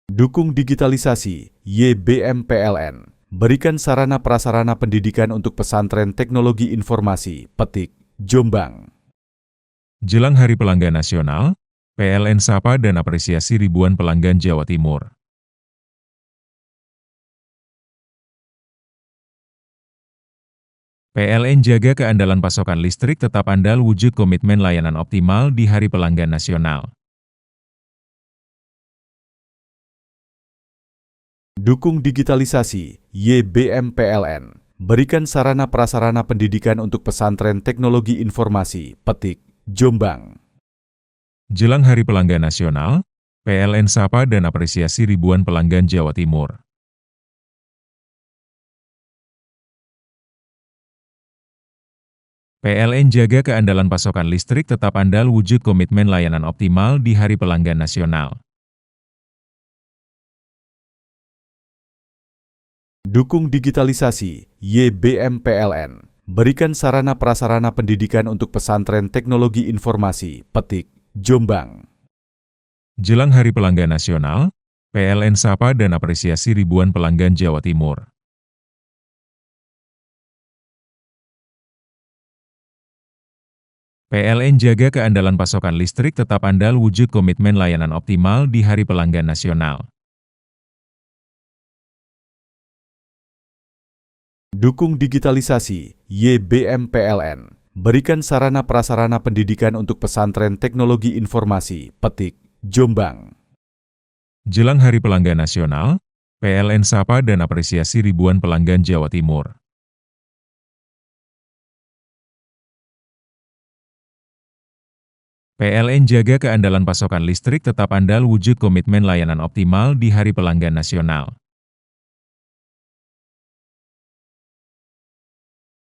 Dukung digitalisasi, YBM PLN. Berikan sarana prasarana pendidikan untuk pesantren teknologi informasi, Petik, Jombang. Jelang Hari Pelanggan Nasional, PLN sapa dan apresiasi ribuan pelanggan Jawa Timur. PLN jaga keandalan pasokan listrik tetap andal wujud komitmen layanan optimal di Hari Pelanggan Nasional. Dukung digitalisasi, YBM PLN. Berikan sarana prasarana pendidikan untuk pesantren teknologi informasi, Petik, Jombang. Jelang Hari Pelanggan Nasional, PLN sapa dan apresiasi ribuan pelanggan Jawa Timur. PLN jaga keandalan pasokan listrik tetap andal wujud komitmen layanan optimal di Hari Pelanggan Nasional. Dukung digitalisasi, YBM PLN. Berikan sarana prasarana pendidikan untuk pesantren teknologi informasi, Petik, Jombang. Jelang Hari Pelanggan Nasional, PLN sapa dan apresiasi ribuan pelanggan Jawa Timur. PLN jaga keandalan pasokan listrik tetap andal wujud komitmen layanan optimal di Hari Pelanggan Nasional. Dukung digitalisasi, YBM PLN. Berikan sarana prasarana pendidikan untuk pesantren teknologi informasi, Petik, Jombang. Jelang Hari Pelanggan Nasional, PLN sapa dan apresiasi ribuan pelanggan Jawa Timur. PLN jaga keandalan pasokan listrik tetap andal wujud komitmen layanan optimal di Hari Pelanggan Nasional.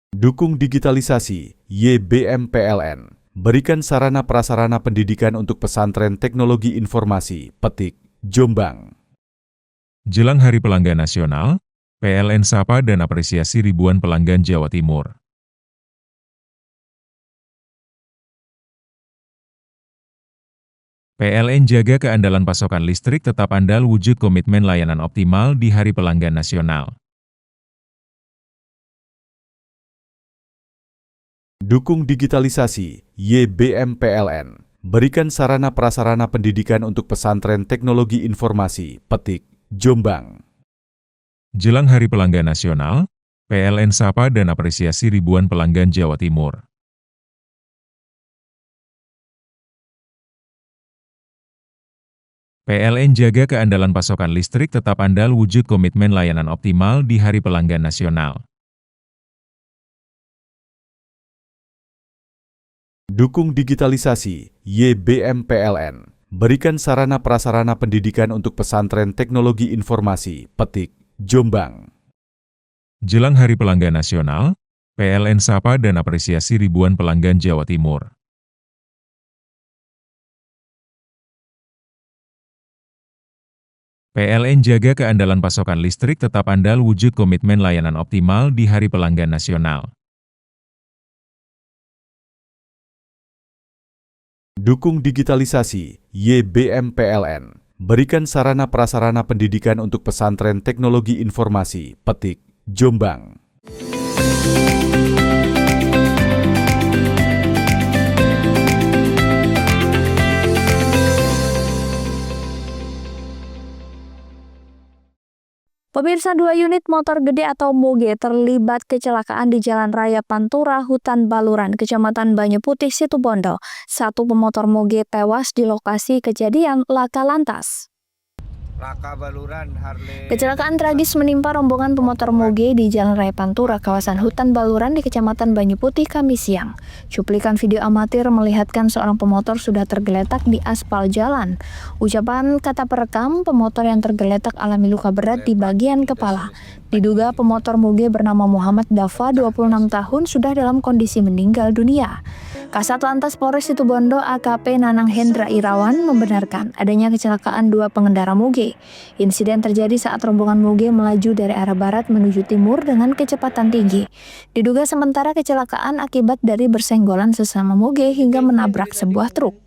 Dukung digitalisasi, YBM PLN. Berikan sarana prasarana pendidikan untuk pesantren teknologi informasi, Petik, Jombang. Jelang Hari Pelanggan Nasional, PLN sapa dan apresiasi ribuan pelanggan Jawa Timur. PLN jaga keandalan pasokan listrik tetap andal wujud komitmen layanan optimal di Hari Pelanggan Nasional. Dukung digitalisasi, YBM PLN. Berikan sarana prasarana pendidikan untuk pesantren teknologi informasi, Petik, Jombang. Jelang Hari Pelanggan Nasional, PLN sapa dan apresiasi ribuan pelanggan Jawa Timur. PLN jaga keandalan pasokan listrik tetap andal wujud komitmen layanan optimal di Hari Pelanggan Nasional. Dukung digitalisasi, YBM PLN. Berikan sarana prasarana pendidikan untuk pesantren teknologi informasi, Petik, Jombang. Jelang Hari Pelanggan Nasional, PLN sapa dan apresiasi ribuan pelanggan Jawa Timur. PLN jaga keandalan pasokan listrik tetap andal wujud komitmen layanan optimal di Hari Pelanggan Nasional. Dukung digitalisasi, YBM PLN. Berikan sarana prasarana pendidikan untuk pesantren teknologi informasi, Petik, Jombang. Pemirsa, 2 unit motor gede atau moge terlibat kecelakaan di Jalan Raya Pantura, Hutan Baluran, Kecamatan Banyu Putih, Situbondo. 1 pemotor moge tewas di lokasi kejadian laka lantas. Kecelakaan tragis menimpa rombongan pemotor moge di Jalan Raya Pantura, kawasan hutan Baluran di Kecamatan Banyu Putih, Kamis siang. Cuplikan video amatir melihatkan seorang pemotor sudah tergeletak di aspal jalan. Ucapan kata perekam, pemotor yang tergeletak alami luka berat di bagian kepala. Diduga pemotor moge bernama Muhammad Dafa, 26 tahun, sudah dalam kondisi meninggal dunia. Kasat Lantas Polres Situbondo AKP Nanang Hendra Irawan membenarkan adanya kecelakaan dua pengendara moge. Insiden terjadi saat rombongan moge melaju dari arah barat menuju timur dengan kecepatan tinggi. Diduga sementara kecelakaan akibat dari bersenggolan sesama moge hingga menabrak sebuah truk.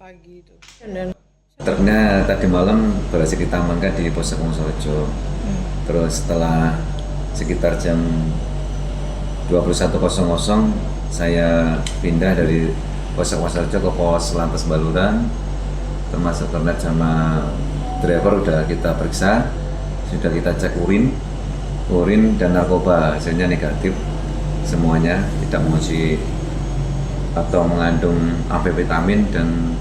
Truknya tadi malam berhasil kita amankan di Polsek Wonosorejo. Terus setelah sekitar jam 21.00 saya pindah dari Polsek Wonosorejo ke Pos Lantas Baluran, termasuk kernet sama driver udah kita periksa, sudah kita cek urin dan narkoba, hasilnya negatif semuanya, tidak mengisi atau mengandung amfetamin dan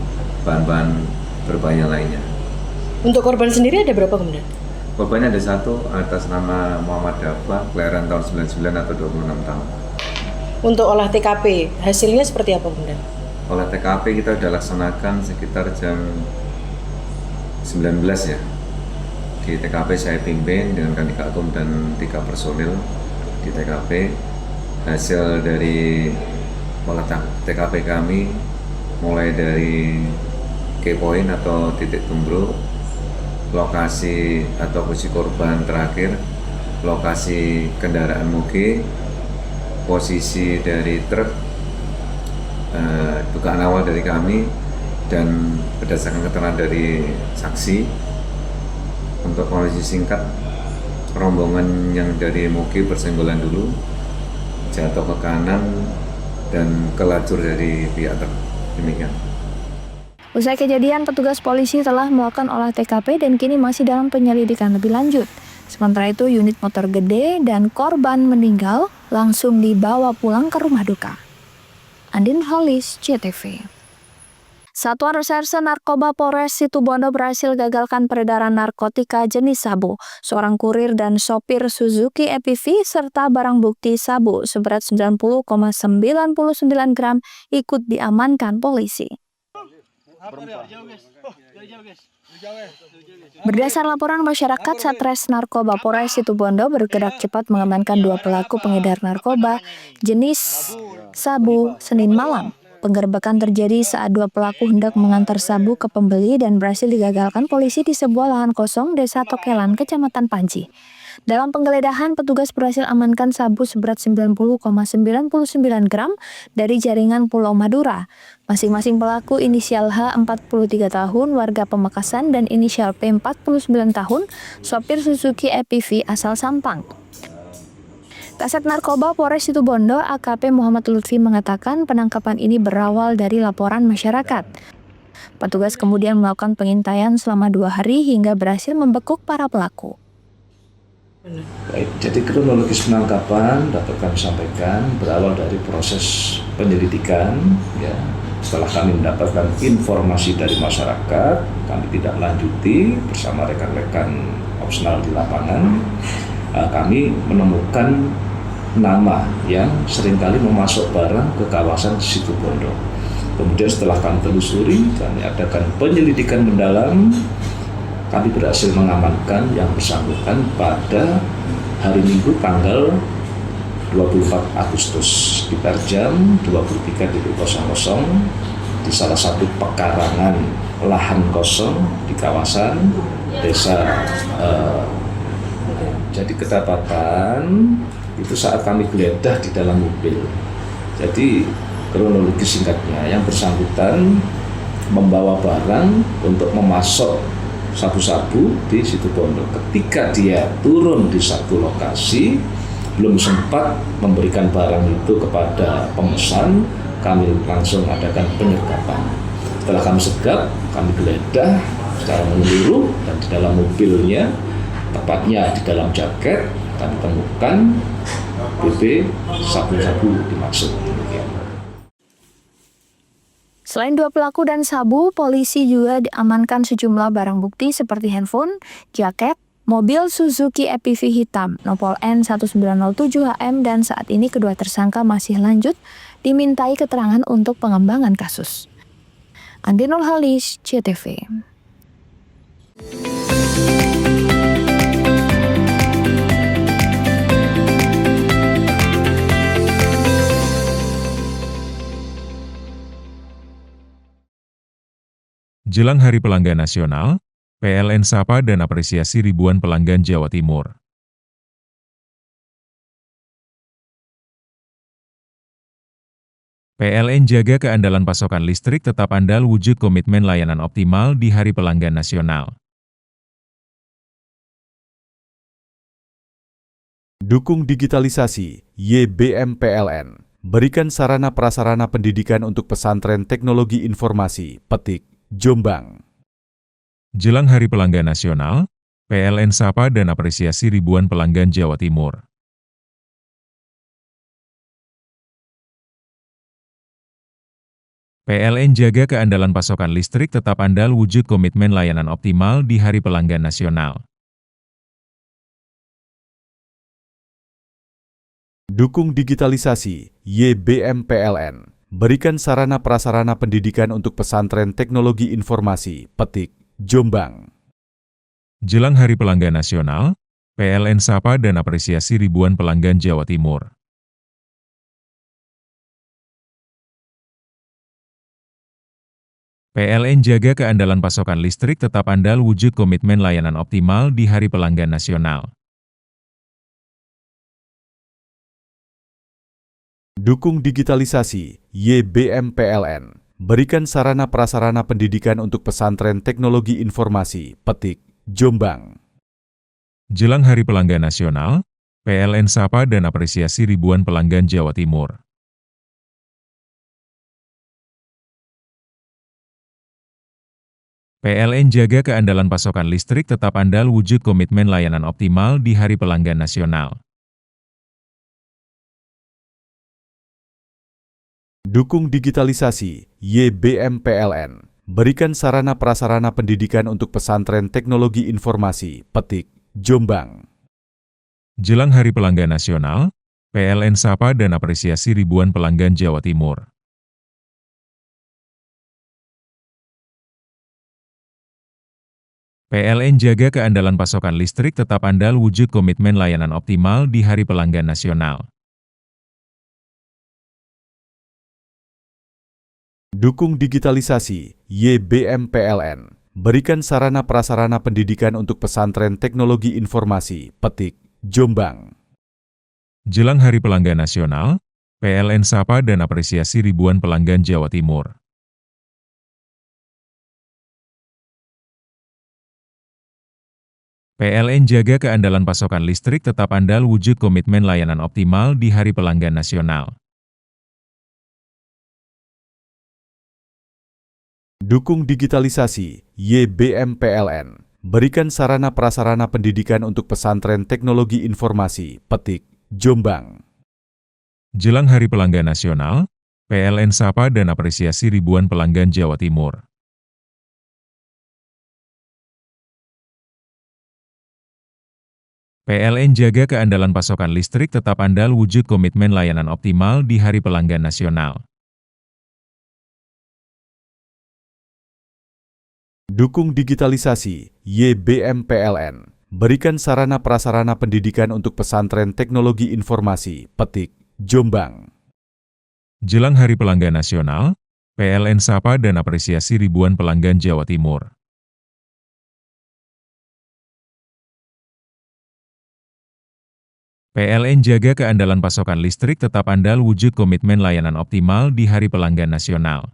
bahan-bahan berbahaya lainnya. Untuk korban sendiri ada berapa kemudian? Korbannya ada satu atas nama Muhammad Dafa, kelahiran tahun 99 atau 26 tahun. Untuk olah TKP, hasilnya seperti apa kemudian? Olah TKP kita sudah laksanakan sekitar jam 19 ya. Di TKP saya pimpin dengan Kanit Akum dan 3 personil di TKP. Hasil dari olah TKP kami mulai dari key point atau titik tumbruk, lokasi atau posisi korban terakhir, lokasi kendaraan moge, posisi dari truk, dugaan awal dari kami dan berdasarkan keterangan dari saksi. Untuk kondisi singkat, rombongan yang dari moge bersenggolan dulu, jatuh ke kanan dan ke lajur dari pihak truk. Demikian. Usai kejadian, petugas polisi telah melakukan olah TKP dan kini masih dalam penyelidikan lebih lanjut. Sementara itu, unit motor gede dan korban meninggal langsung dibawa pulang ke rumah duka. Andin Halis, CTV. Satuan Reserse Narkoba Polres Situbondo berhasil gagalkan peredaran narkotika jenis sabu. Seorang kurir dan sopir Suzuki EPV serta barang bukti sabu seberat 90,99 gram ikut diamankan polisi. Berdasar laporan masyarakat, Satres Narkoba Polres Situbondo bergerak cepat mengamankan dua pelaku pengedar narkoba jenis sabu Senin malam. Penggerebekan terjadi saat dua pelaku hendak mengantar sabu ke pembeli dan berhasil digagalkan polisi di sebuah lahan kosong Desa Tokelan, Kecamatan Panji. Dalam penggeledahan, petugas berhasil amankan sabu seberat 90,99 gram dari jaringan Pulau Madura. Masing-masing pelaku inisial H 43 tahun, warga Pamekasan, dan inisial P 49 tahun, sopir Suzuki EPV asal Sampang. Kasat Narkoba Polres Situbondo AKP Muhammad Lutfi mengatakan penangkapan ini berawal dari laporan masyarakat. Petugas kemudian melakukan pengintaian selama 2 hari hingga berhasil membekuk para pelaku. Baik, jadi kronologis penangkapan dapat kami sampaikan berawal dari proses penyelidikan. Ya, setelah kami mendapatkan informasi dari masyarakat, kami tidak lanjuti bersama rekan-rekan opsional di lapangan. Kami menemukan nama yang seringkali memasuk barang ke kawasan Situbondo. Kemudian setelah kami telusuri, kami adakan penyelidikan mendalam. Kami berhasil mengamankan yang bersangkutan pada hari Minggu tanggal 24 Agustus di jam 23.00 di salah satu pekarangan lahan kosong di kawasan desa. Jadi kedapatan itu saat kami geledah di dalam mobil. Jadi kronologis singkatnya, yang bersangkutan membawa barang untuk memasok sabu-sabu di Situbondo. Ketika dia turun di satu lokasi, belum sempat memberikan barang itu kepada pemesan, kami langsung adakan penyergapan. Setelah kami segap, kami geledah secara menyeluruh dan di dalam mobilnya, tepatnya di dalam jaket, kami temukan BB sabu-sabu dimaksud. Selain 2 pelaku dan sabu, polisi juga diamankan sejumlah barang bukti seperti handphone, jaket, mobil Suzuki EPV hitam nopol N1907HM, dan saat ini kedua tersangka masih lanjut dimintai keterangan untuk pengembangan kasus. Andi Nurhalis, CTV. Jelang Hari Pelanggan Nasional, PLN sapa dan apresiasi ribuan pelanggan Jawa Timur. PLN jaga keandalan pasokan listrik tetap andal wujud komitmen layanan optimal di Hari Pelanggan Nasional. Dukung digitalisasi, YBM PLN. Berikan sarana prasarana pendidikan untuk pesantren teknologi informasi, Petik, Jombang. Jelang Hari Pelanggan Nasional, PLN sapa dan apresiasi ribuan pelanggan Jawa Timur. PLN jaga keandalan pasokan listrik tetap andal wujud komitmen layanan optimal di Hari Pelanggan Nasional. Dukung digitalisasi, YBM PLN. Berikan sarana prasarana pendidikan untuk pesantren teknologi informasi, Petik, Jombang. Jelang Hari Pelanggan Nasional, PLN sapa dan apresiasi ribuan pelanggan Jawa Timur. PLN jaga keandalan pasokan listrik tetap andal wujud komitmen layanan optimal di Hari Pelanggan Nasional. Dukung digitalisasi, YBM PLN. Berikan sarana prasarana pendidikan untuk pesantren teknologi informasi, Petik, Jombang. Jelang Hari Pelanggan Nasional, PLN sapa dan apresiasi ribuan pelanggan Jawa Timur. PLN jaga keandalan pasokan listrik tetap andal wujud komitmen layanan optimal di Hari Pelanggan Nasional. Dukung digitalisasi, YBM PLN. Berikan sarana prasarana pendidikan untuk pesantren teknologi informasi, Petik, Jombang. Jelang Hari Pelanggan Nasional, PLN sapa dan apresiasi ribuan pelanggan Jawa Timur. PLN jaga keandalan pasokan listrik tetap andal wujud komitmen layanan optimal di Hari Pelanggan Nasional. Dukung digitalisasi, YBM PLN. Berikan sarana prasarana pendidikan untuk pesantren teknologi informasi, Petik, Jombang. Jelang Hari Pelanggan Nasional, PLN sapa dan apresiasi ribuan pelanggan Jawa Timur. PLN jaga keandalan pasokan listrik tetap andal wujud komitmen layanan optimal di Hari Pelanggan Nasional. Dukung digitalisasi, YBM PLN. Berikan sarana prasarana pendidikan untuk pesantren teknologi informasi, Petik, Jombang. Jelang Hari Pelanggan Nasional, PLN sapa dan apresiasi ribuan pelanggan Jawa Timur. PLN jaga keandalan pasokan listrik tetap andal wujud komitmen layanan optimal di Hari Pelanggan Nasional. Dukung digitalisasi, YBM PLN. Berikan sarana prasarana pendidikan untuk pesantren teknologi informasi, Petik, Jombang. Jelang Hari Pelanggan Nasional, PLN sapa dan apresiasi ribuan pelanggan Jawa Timur. PLN jaga keandalan pasokan listrik tetap andal wujud komitmen layanan optimal di Hari Pelanggan Nasional.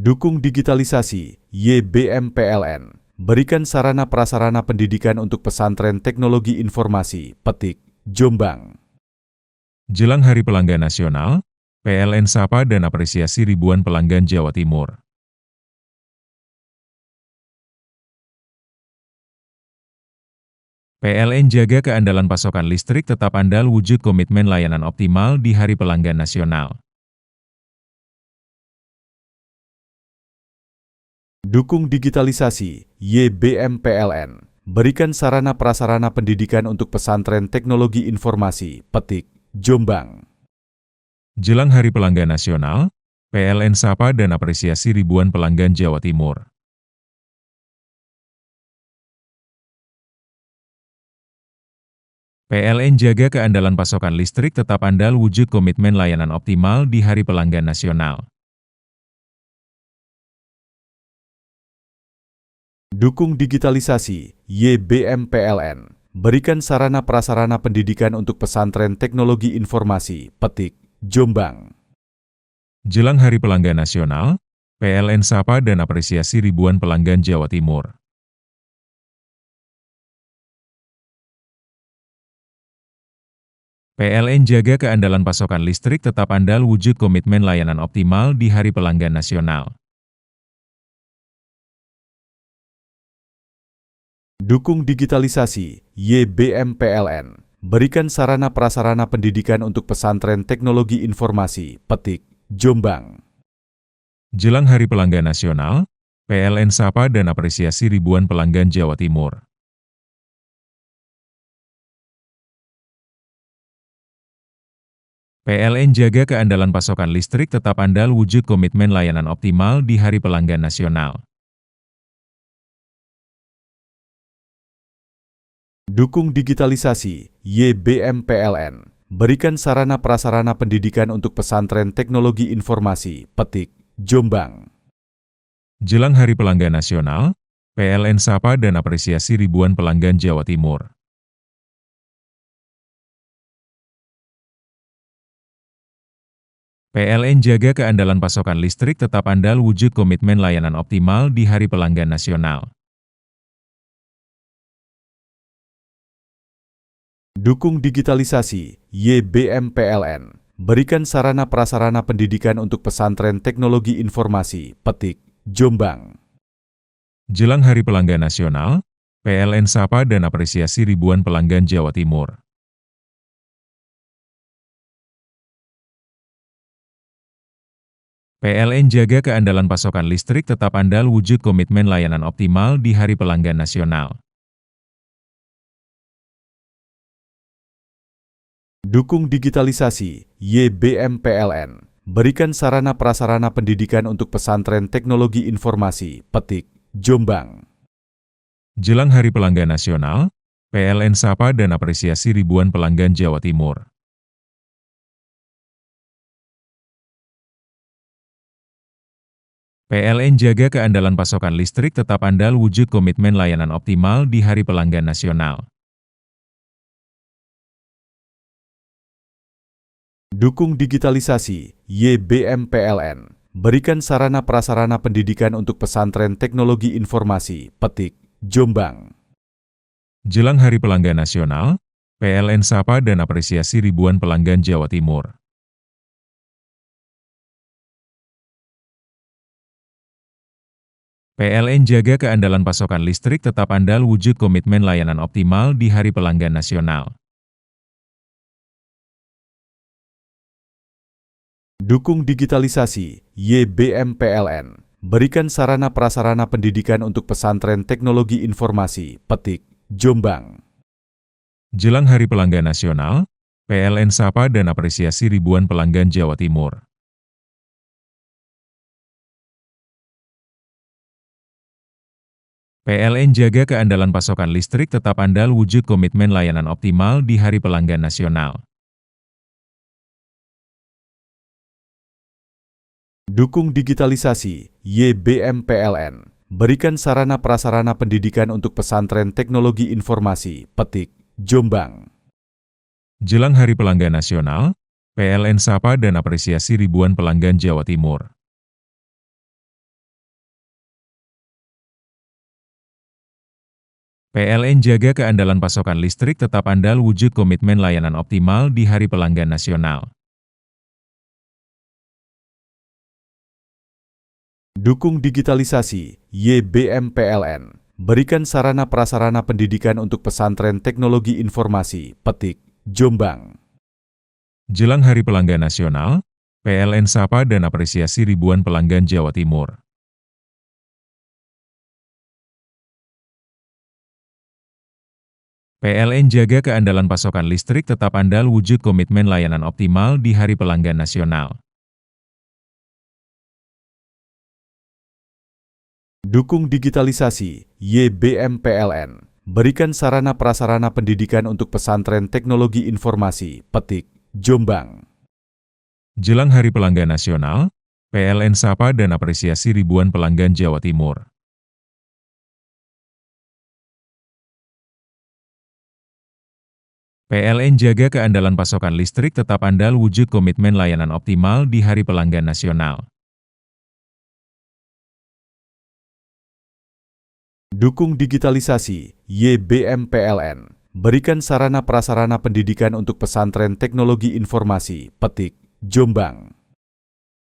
Dukung digitalisasi, YBM PLN. Berikan sarana prasarana pendidikan untuk pesantren teknologi informasi, Petik, Jombang. Jelang Hari Pelanggan Nasional, PLN sapa dan apresiasi ribuan pelanggan Jawa Timur. PLN jaga keandalan pasokan listrik tetap andal wujud komitmen layanan optimal di Hari Pelanggan Nasional. Dukung digitalisasi, YBM PLN. Berikan sarana prasarana pendidikan untuk pesantren teknologi informasi, Petik, Jombang. Jelang Hari Pelanggan Nasional, PLN sapa dan apresiasi ribuan pelanggan Jawa Timur. PLN jaga keandalan pasokan listrik tetap andal wujud komitmen layanan optimal di Hari Pelanggan Nasional. Dukung digitalisasi, YBM PLN. Berikan sarana prasarana pendidikan untuk pesantren teknologi informasi, Petik, Jombang. Jelang Hari Pelanggan Nasional, PLN sapa dan apresiasi ribuan pelanggan Jawa Timur. PLN jaga keandalan pasokan listrik tetap andal wujud komitmen layanan optimal di Hari Pelanggan Nasional. Dukung digitalisasi, YBM PLN. Berikan sarana prasarana pendidikan untuk pesantren teknologi informasi, Petik, Jombang. Jelang Hari Pelanggan Nasional, PLN sapa dan apresiasi ribuan pelanggan Jawa Timur. PLN jaga keandalan pasokan listrik tetap andal wujud komitmen layanan optimal di Hari Pelanggan Nasional. Dukung digitalisasi, YBM PLN. Berikan sarana prasarana pendidikan untuk pesantren teknologi informasi, Petik, Jombang. Jelang Hari Pelanggan Nasional, PLN sapa dan apresiasi ribuan pelanggan Jawa Timur. PLN jaga keandalan pasokan listrik tetap andal wujud komitmen layanan optimal di Hari Pelanggan Nasional. Dukung digitalisasi, YBM PLN. Berikan sarana prasarana pendidikan untuk pesantren teknologi informasi, Petik, Jombang. Jelang Hari Pelanggan Nasional, PLN sapa dan apresiasi ribuan pelanggan Jawa Timur. PLN jaga keandalan pasokan listrik tetap andal wujud komitmen layanan optimal di Hari Pelanggan Nasional. Dukung digitalisasi, YBM PLN. Berikan sarana prasarana pendidikan untuk pesantren teknologi informasi, Petik, Jombang. Jelang Hari Pelanggan Nasional, PLN sapa dan apresiasi ribuan pelanggan Jawa Timur. PLN jaga keandalan pasokan listrik tetap andal wujud komitmen layanan optimal di Hari Pelanggan Nasional. Dukung digitalisasi, YBM PLN. Berikan sarana prasarana pendidikan untuk pesantren teknologi informasi, Petik, Jombang. Jelang Hari Pelanggan Nasional, PLN sapa dan apresiasi ribuan pelanggan Jawa Timur. PLN jaga keandalan pasokan listrik tetap andal wujud komitmen layanan optimal di Hari Pelanggan Nasional. Dukung digitalisasi, YBM PLN. Berikan sarana prasarana pendidikan untuk pesantren teknologi informasi, Petik, Jombang. Jelang Hari Pelanggan Nasional, PLN sapa dan apresiasi ribuan pelanggan Jawa Timur. PLN jaga keandalan pasokan listrik tetap andal wujud komitmen layanan optimal di Hari Pelanggan Nasional. Dukung digitalisasi, YBM PLN. Berikan sarana prasarana pendidikan untuk pesantren teknologi informasi, Petik, Jombang. Jelang Hari Pelanggan Nasional, PLN sapa dan apresiasi ribuan pelanggan Jawa Timur. PLN jaga keandalan pasokan listrik tetap andal wujud komitmen layanan optimal di Hari Pelanggan Nasional. Dukung digitalisasi, YBM PLN. berikan sarana prasarana pendidikan untuk pesantren teknologi informasi, Petik, Jombang. Jelang Hari Pelanggan Nasional, PLN sapa dan apresiasi ribuan pelanggan Jawa Timur. PLN jaga keandalan pasokan listrik tetap andal wujud komitmen layanan optimal di Hari Pelanggan Nasional. Dukung digitalisasi, YBM PLN. Berikan sarana prasarana pendidikan untuk pesantren teknologi informasi, Petik, Jombang. Jelang Hari Pelanggan Nasional, PLN sapa dan apresiasi ribuan pelanggan Jawa Timur. PLN jaga keandalan pasokan listrik tetap andal wujud komitmen layanan optimal di Hari Pelanggan Nasional. Dukung digitalisasi, YBM PLN. Berikan sarana prasarana pendidikan untuk pesantren teknologi informasi, Petik, Jombang.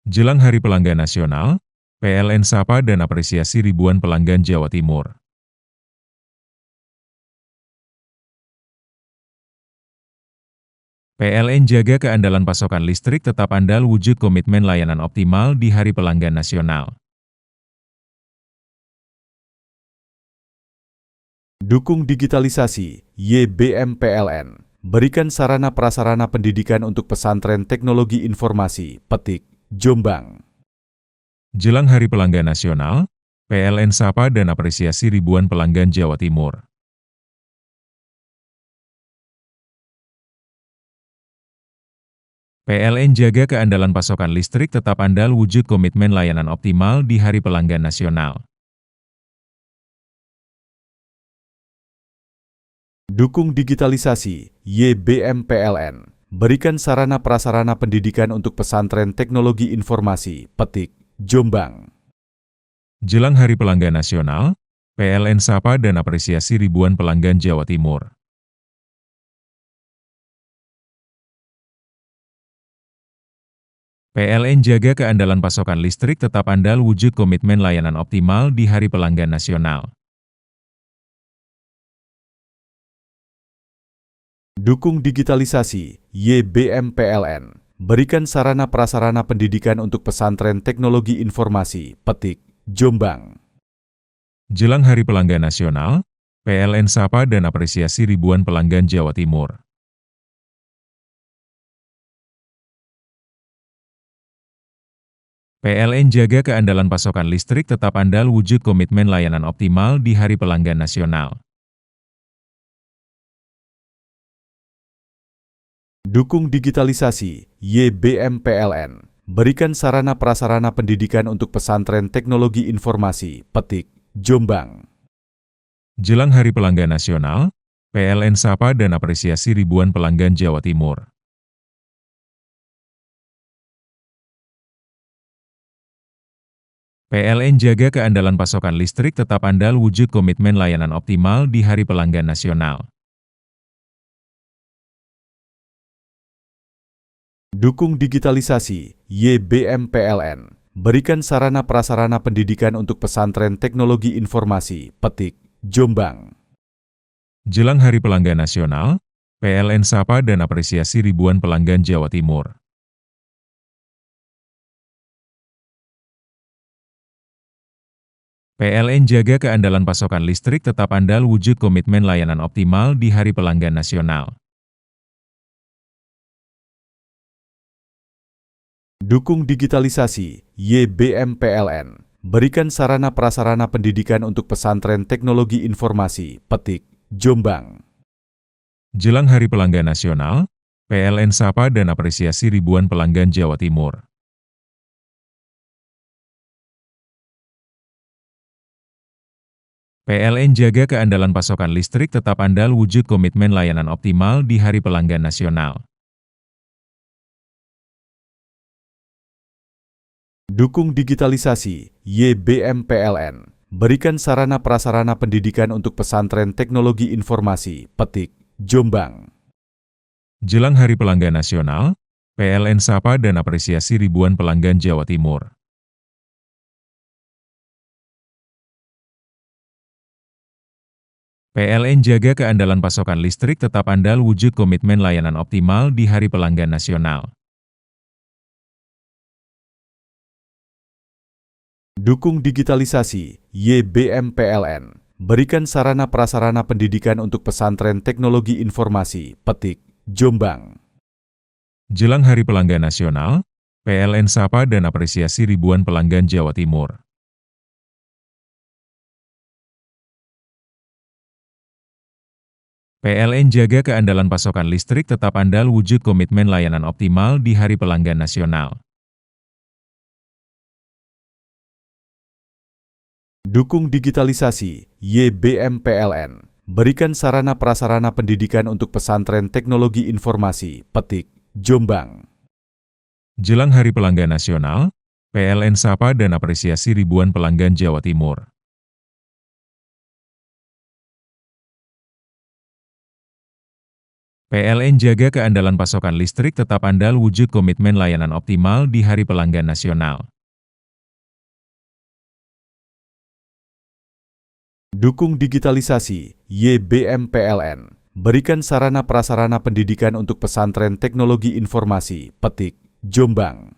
Jelang Hari Pelanggan Nasional, PLN sapa dan apresiasi ribuan pelanggan Jawa Timur. PLN jaga keandalan pasokan listrik tetap andal wujud komitmen layanan optimal di Hari Pelanggan Nasional. Dukung digitalisasi, YBM PLN. Berikan sarana prasarana pendidikan untuk pesantren teknologi informasi, Petik, Jombang. Jelang Hari Pelanggan Nasional, PLN sapa dan apresiasi ribuan pelanggan Jawa Timur. PLN jaga keandalan pasokan listrik tetap andal wujud komitmen layanan optimal di Hari Pelanggan Nasional. Dukung digitalisasi, YBM PLN. Berikan sarana prasarana pendidikan untuk pesantren teknologi informasi, Petik, Jombang. Jelang Hari Pelanggan Nasional, PLN sapa dan apresiasi ribuan pelanggan Jawa Timur. PLN jaga keandalan pasokan listrik tetap andal wujud komitmen layanan optimal di Hari Pelanggan Nasional. Dukung digitalisasi, YBM PLN. Berikan sarana prasarana pendidikan untuk pesantren teknologi informasi, Petik, Jombang. Jelang Hari Pelanggan Nasional, PLN sapa dan apresiasi ribuan pelanggan Jawa Timur. PLN jaga keandalan pasokan listrik tetap andal wujud komitmen layanan optimal di Hari Pelanggan Nasional. Dukung digitalisasi, YBM PLN. Berikan sarana prasarana pendidikan untuk pesantren teknologi informasi, Petik, Jombang. Jelang Hari Pelanggan Nasional, PLN sapa dan apresiasi ribuan pelanggan Jawa Timur. PLN jaga keandalan pasokan listrik tetap andal wujud komitmen layanan optimal di Hari Pelanggan Nasional. Dukung digitalisasi, YBM PLN. Berikan sarana prasarana pendidikan untuk pesantren teknologi informasi, Petik, Jombang. Jelang Hari Pelanggan Nasional, PLN sapa dan apresiasi ribuan pelanggan Jawa Timur. PLN jaga keandalan pasokan listrik tetap andal wujud komitmen layanan optimal di Hari Pelanggan Nasional. Dukung digitalisasi, YBM PLN. Berikan sarana prasarana pendidikan untuk pesantren teknologi informasi, Petik, Jombang. Jelang Hari Pelanggan Nasional, PLN sapa dan apresiasi ribuan pelanggan Jawa Timur. PLN jaga keandalan pasokan listrik tetap andal wujud komitmen layanan optimal di Hari Pelanggan Nasional. Dukung digitalisasi, YBM PLN. Berikan sarana prasarana pendidikan untuk pesantren teknologi informasi, Petik, Jombang. Jelang Hari Pelanggan Nasional, PLN sapa dan apresiasi ribuan pelanggan Jawa Timur. PLN jaga keandalan pasokan listrik tetap andal wujud komitmen layanan optimal di Hari Pelanggan Nasional. Dukung digitalisasi, YBM PLN. Berikan sarana prasarana pendidikan untuk pesantren teknologi informasi, Petik, Jombang. Jelang Hari Pelanggan Nasional, PLN sapa dan apresiasi ribuan pelanggan Jawa Timur. PLN jaga keandalan pasokan listrik tetap andal wujud komitmen layanan optimal di Hari Pelanggan Nasional. Dukung digitalisasi, YBM PLN. Berikan sarana prasarana pendidikan untuk pesantren teknologi informasi, Petik, Jombang. Jelang Hari Pelanggan Nasional, PLN sapa dan apresiasi ribuan pelanggan Jawa Timur. PLN jaga keandalan pasokan listrik tetap andal wujud komitmen layanan optimal di Hari Pelanggan Nasional. Dukung digitalisasi, YBM PLN. Berikan sarana prasarana pendidikan untuk pesantren teknologi informasi, Petik, Jombang.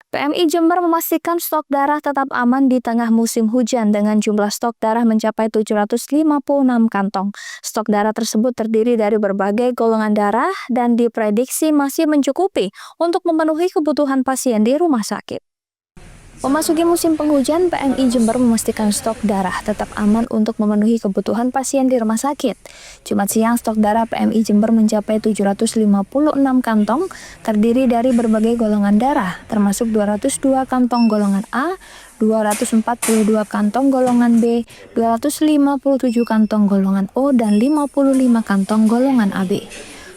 PMI Jember memastikan stok darah tetap aman di tengah musim hujan dengan jumlah stok darah mencapai 756 kantong. Stok darah tersebut terdiri dari berbagai golongan darah dan diprediksi masih mencukupi untuk memenuhi kebutuhan pasien di rumah sakit. Memasuki musim penghujan, PMI Jember memastikan stok darah tetap aman untuk memenuhi kebutuhan pasien di rumah sakit. Jumat siang, stok darah PMI Jember mencapai 756 kantong, terdiri dari berbagai golongan darah, termasuk 202 kantong golongan A, 242 kantong golongan B, 257 kantong golongan O, dan 55 kantong golongan AB.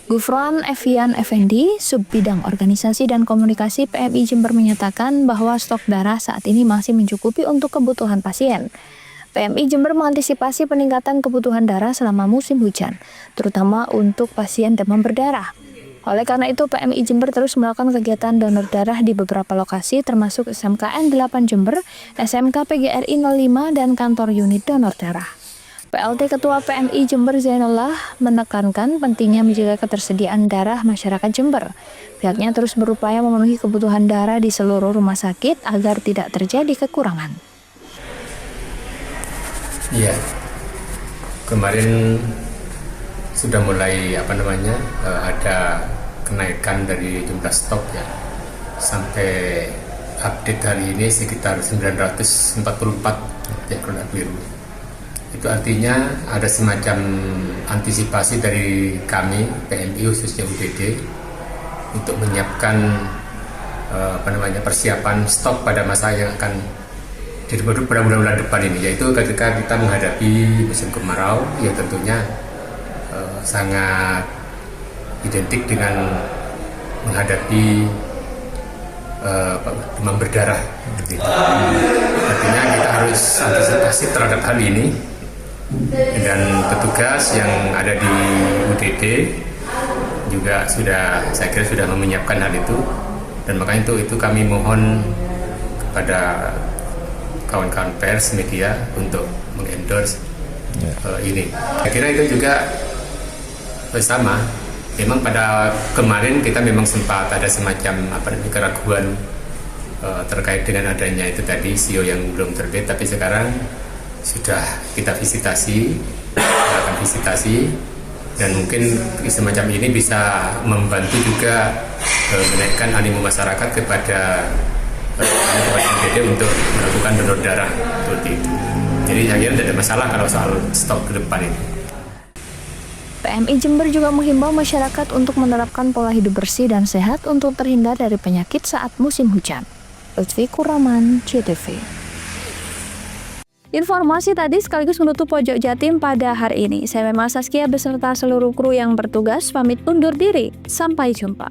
Gufron Evian Effendi, Subbidang Organisasi dan Komunikasi PMI Jember menyatakan bahwa stok darah saat ini masih mencukupi untuk kebutuhan pasien. PMI Jember mengantisipasi peningkatan kebutuhan darah selama musim hujan, terutama untuk pasien demam berdarah. Oleh karena itu, PMI Jember terus melakukan kegiatan donor darah di beberapa lokasi termasuk SMKN 8 Jember, SMK PGRI 05, dan kantor unit donor darah. PLT Ketua PMI Jember Zainullah menekankan pentingnya menjaga ketersediaan darah masyarakat Jember. Pihaknya terus berupaya memenuhi kebutuhan darah di seluruh rumah sakit agar tidak terjadi kekurangan. Iya, kemarin sudah mulai ada kenaikan dari jumlah stok ya. Sampai update hari ini sekitar 944 ya kalau tidak keliru. Itu artinya ada semacam antisipasi dari kami PMI khususnya UGD untuk menyiapkan persiapan stok pada masa yang akan pada bulan-bulan depan ini, yaitu ketika kita menghadapi musim kemarau yang tentunya sangat identik dengan menghadapi demam berdarah. Artinya kita harus antisipasi terhadap hal ini. Dan petugas yang ada di UDD juga saya kira sudah menyiapkan hal itu, dan makanya itu kami mohon kepada kawan-kawan pers media untuk mengendorse ini. Saya kira itu juga sama. Memang pada kemarin kita memang sempat ada semacam keraguan terkait dengan adanya itu tadi CEO yang belum terbit, tapi sekarang sudah kita akan visitasi, dan mungkin semacam ini bisa membantu juga menaikkan animo masyarakat kepada UGD untuk melakukan donor darah seperti itu. Jadi saya kira tidak ada masalah kalau soal stok ke depan ini. PMI Jember juga menghimbau masyarakat untuk menerapkan pola hidup bersih dan sehat untuk terhindar dari penyakit saat musim hujan. Lutfi Kuraman, JTV. Informasi tadi sekaligus menutup Pojok Jatim pada hari ini. Saya Memang Saskia beserta seluruh kru yang bertugas pamit undur diri. Sampai jumpa.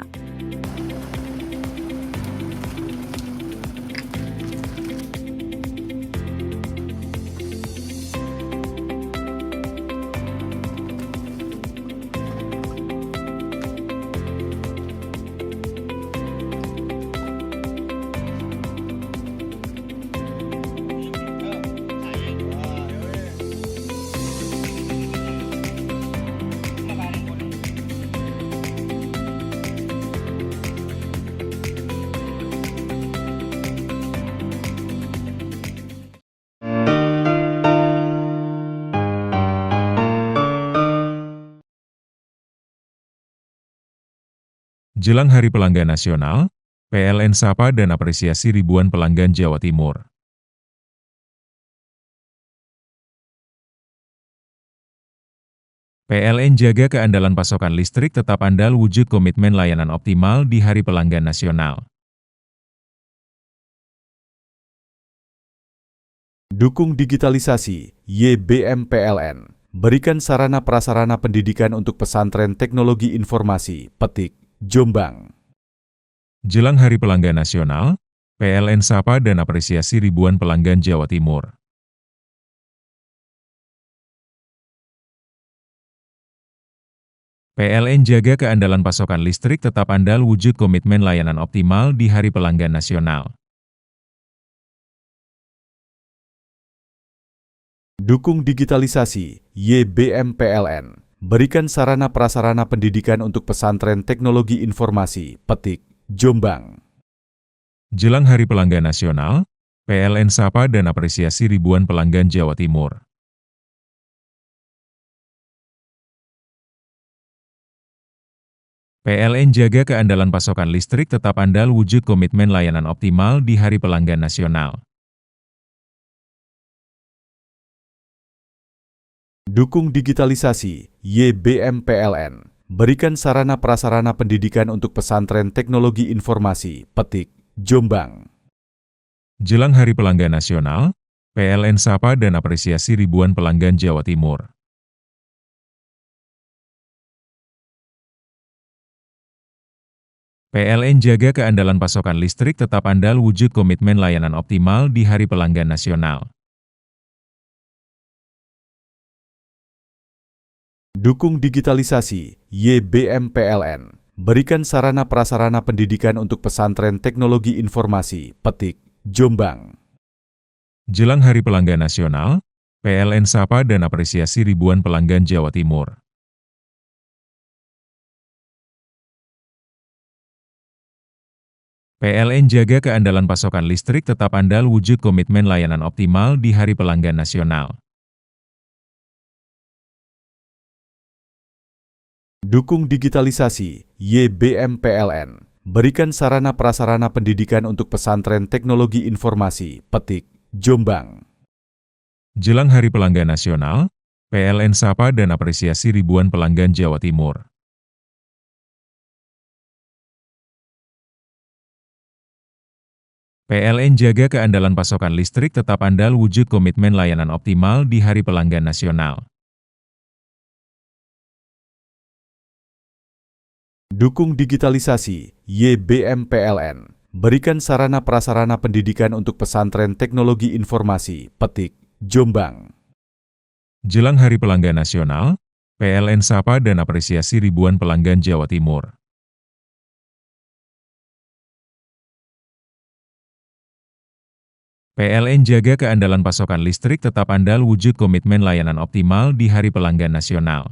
Jelang Hari Pelanggan Nasional, PLN sapa dan apresiasi ribuan pelanggan Jawa Timur. PLN jaga keandalan pasokan listrik tetap andal wujud komitmen layanan optimal di Hari Pelanggan Nasional. Dukung digitalisasi, YBM PLN. Berikan sarana prasarana pendidikan untuk pesantren teknologi informasi, Petik, Jombang. Jelang Hari Pelanggan Nasional, PLN sapa dan apresiasi ribuan pelanggan Jawa Timur. PLN jaga keandalan pasokan listrik tetap andal wujud komitmen layanan optimal di Hari Pelanggan Nasional. Dukung digitalisasi, YBM PLN. Berikan sarana prasarana pendidikan untuk pesantren teknologi informasi, Petik, Jombang. Jelang Hari Pelanggan Nasional, PLN sapa dan apresiasi ribuan pelanggan Jawa Timur. PLN jaga keandalan pasokan listrik tetap andal wujud komitmen layanan optimal di Hari Pelanggan Nasional. Dukung digitalisasi, YBM PLN. Berikan sarana prasarana pendidikan untuk pesantren teknologi informasi, Petik, Jombang. Jelang Hari Pelanggan Nasional, PLN sapa dan apresiasi ribuan pelanggan Jawa Timur. PLN jaga keandalan pasokan listrik tetap andal wujud komitmen layanan optimal di Hari Pelanggan Nasional. Dukung digitalisasi, YBM PLN. Berikan sarana prasarana pendidikan untuk pesantren teknologi informasi, Petik, Jombang. Jelang Hari Pelanggan Nasional, PLN sapa dan apresiasi ribuan pelanggan Jawa Timur. PLN jaga keandalan pasokan listrik tetap andal wujud komitmen layanan optimal di Hari Pelanggan Nasional. Dukung digitalisasi, YBM PLN. Berikan sarana prasarana pendidikan untuk pesantren teknologi informasi, Petik, Jombang. Jelang Hari Pelanggan Nasional, PLN sapa dan apresiasi ribuan pelanggan Jawa Timur. PLN jaga keandalan pasokan listrik tetap andal wujud komitmen layanan optimal di Hari Pelanggan Nasional. Dukung digitalisasi, YBM PLN. Berikan sarana prasarana pendidikan untuk pesantren teknologi informasi, Petik, Jombang. Jelang Hari Pelanggan Nasional, PLN sapa dan apresiasi ribuan pelanggan Jawa Timur. PLN jaga keandalan pasokan listrik tetap andal wujud komitmen layanan optimal di Hari Pelanggan Nasional.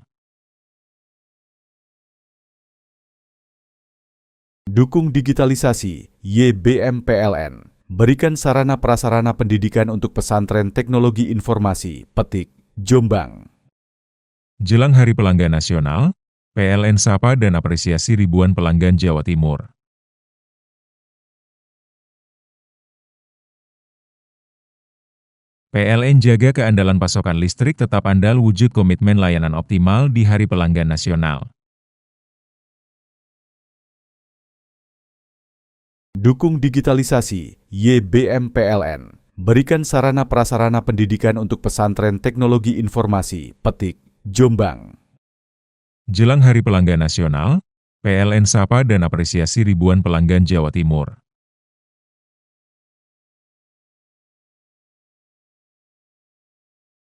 Dukung digitalisasi, YBM PLN. Berikan sarana prasarana pendidikan untuk pesantren teknologi informasi, Petik, Jombang. Jelang Hari Pelanggan Nasional, PLN sapa dan apresiasi ribuan pelanggan Jawa Timur. PLN jaga keandalan pasokan listrik tetap andal wujud komitmen layanan optimal di Hari Pelanggan Nasional. Dukung digitalisasi, YBM PLN. Berikan sarana prasarana pendidikan untuk pesantren teknologi informasi, Petik, Jombang. Jelang Hari Pelanggan Nasional, PLN sapa dan apresiasi ribuan pelanggan Jawa Timur.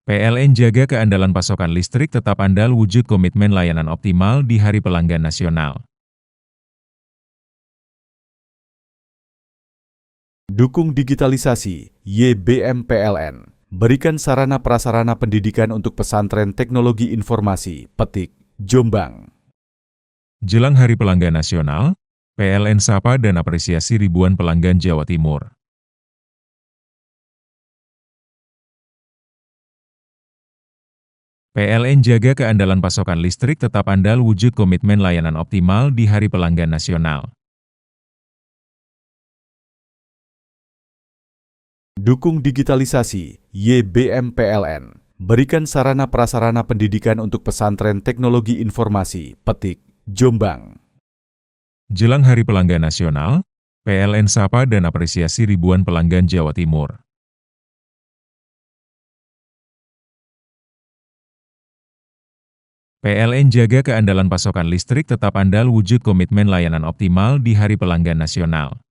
PLN jaga keandalan pasokan listrik tetap andal wujud komitmen layanan optimal di Hari Pelanggan Nasional. Dukung digitalisasi, YBM PLN. Berikan sarana prasarana pendidikan untuk pesantren teknologi informasi, Petik, Jombang. Jelang Hari Pelanggan Nasional, PLN sapa dan apresiasi ribuan pelanggan Jawa Timur. PLN jaga keandalan pasokan listrik tetap andal wujud komitmen layanan optimal di Hari Pelanggan Nasional. Dukung digitalisasi, YBM PLN. Berikan sarana prasarana pendidikan untuk pesantren teknologi informasi, Petik, Jombang. Jelang Hari Pelanggan Nasional, PLN sapa dan apresiasi ribuan pelanggan Jawa Timur. PLN jaga keandalan pasokan listrik tetap andal wujud komitmen layanan optimal di Hari Pelanggan Nasional.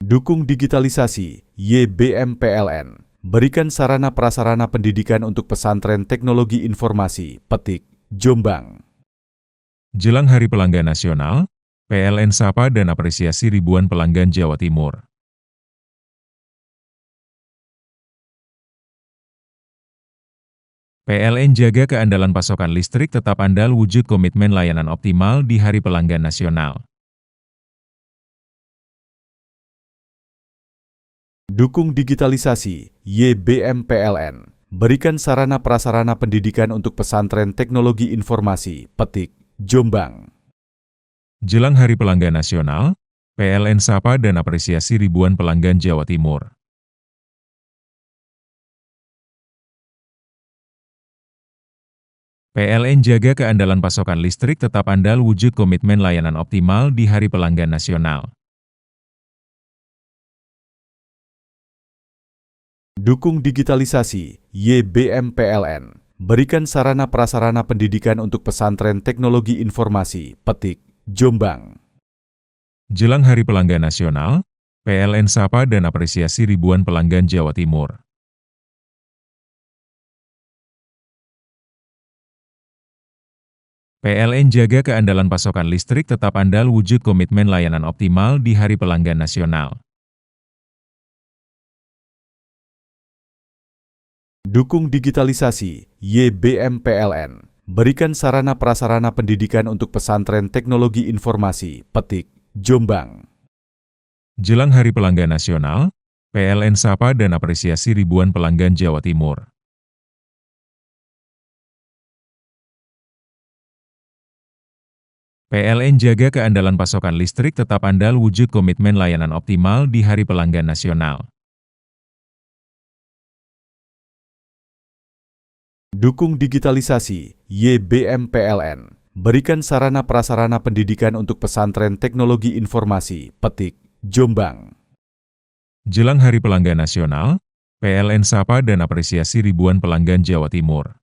Dukung digitalisasi, YBM PLN. Berikan sarana prasarana pendidikan untuk pesantren teknologi informasi, Petik, Jombang. Jelang Hari Pelanggan Nasional, PLN sapa dan apresiasi ribuan pelanggan Jawa Timur. PLN jaga keandalan pasokan listrik tetap andal wujud komitmen layanan optimal di Hari Pelanggan Nasional. Dukung digitalisasi, YBM PLN. Berikan sarana prasarana pendidikan untuk pesantren teknologi informasi, Petik, Jombang. Jelang Hari Pelanggan Nasional, PLN sapa dan apresiasi ribuan pelanggan Jawa Timur. PLN jaga keandalan pasokan listrik tetap andal wujud komitmen layanan optimal di Hari Pelanggan Nasional. Dukung digitalisasi, YBM PLN. Berikan sarana prasarana pendidikan untuk pesantren teknologi informasi, Petik, Jombang. Jelang Hari Pelanggan Nasional, PLN sapa dan apresiasi ribuan pelanggan Jawa Timur. PLN jaga keandalan pasokan listrik tetap andal wujud komitmen layanan optimal di Hari Pelanggan Nasional. Dukung digitalisasi, YBM PLN. Berikan sarana prasarana pendidikan untuk pesantren teknologi informasi, Petik, Jombang. Jelang Hari Pelanggan Nasional, PLN sapa dan apresiasi ribuan pelanggan Jawa Timur. PLN jaga keandalan pasokan listrik tetap andal wujud komitmen layanan optimal di Hari Pelanggan Nasional. Dukung digitalisasi, YBM PLN. Berikan sarana prasarana pendidikan untuk pesantren teknologi informasi, Petik, Jombang. Jelang Hari Pelanggan Nasional, PLN sapa dan apresiasi ribuan pelanggan Jawa Timur.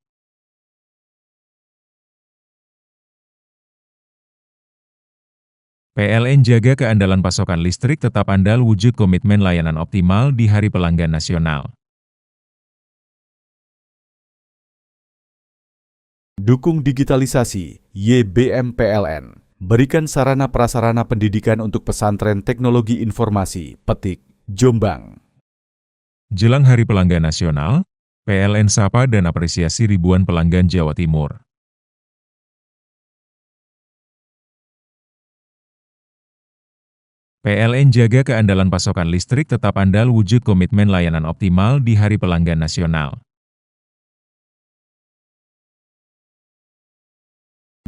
PLN jaga keandalan pasokan listrik tetap andal wujud komitmen layanan optimal di Hari Pelanggan Nasional. Dukung digitalisasi, YBM PLN. Berikan sarana prasarana pendidikan untuk pesantren teknologi informasi, Petik, Jombang. Jelang Hari Pelanggan Nasional, PLN sapa dan apresiasi ribuan pelanggan Jawa Timur. PLN jaga keandalan pasokan listrik tetap andal wujud komitmen layanan optimal di Hari Pelanggan Nasional.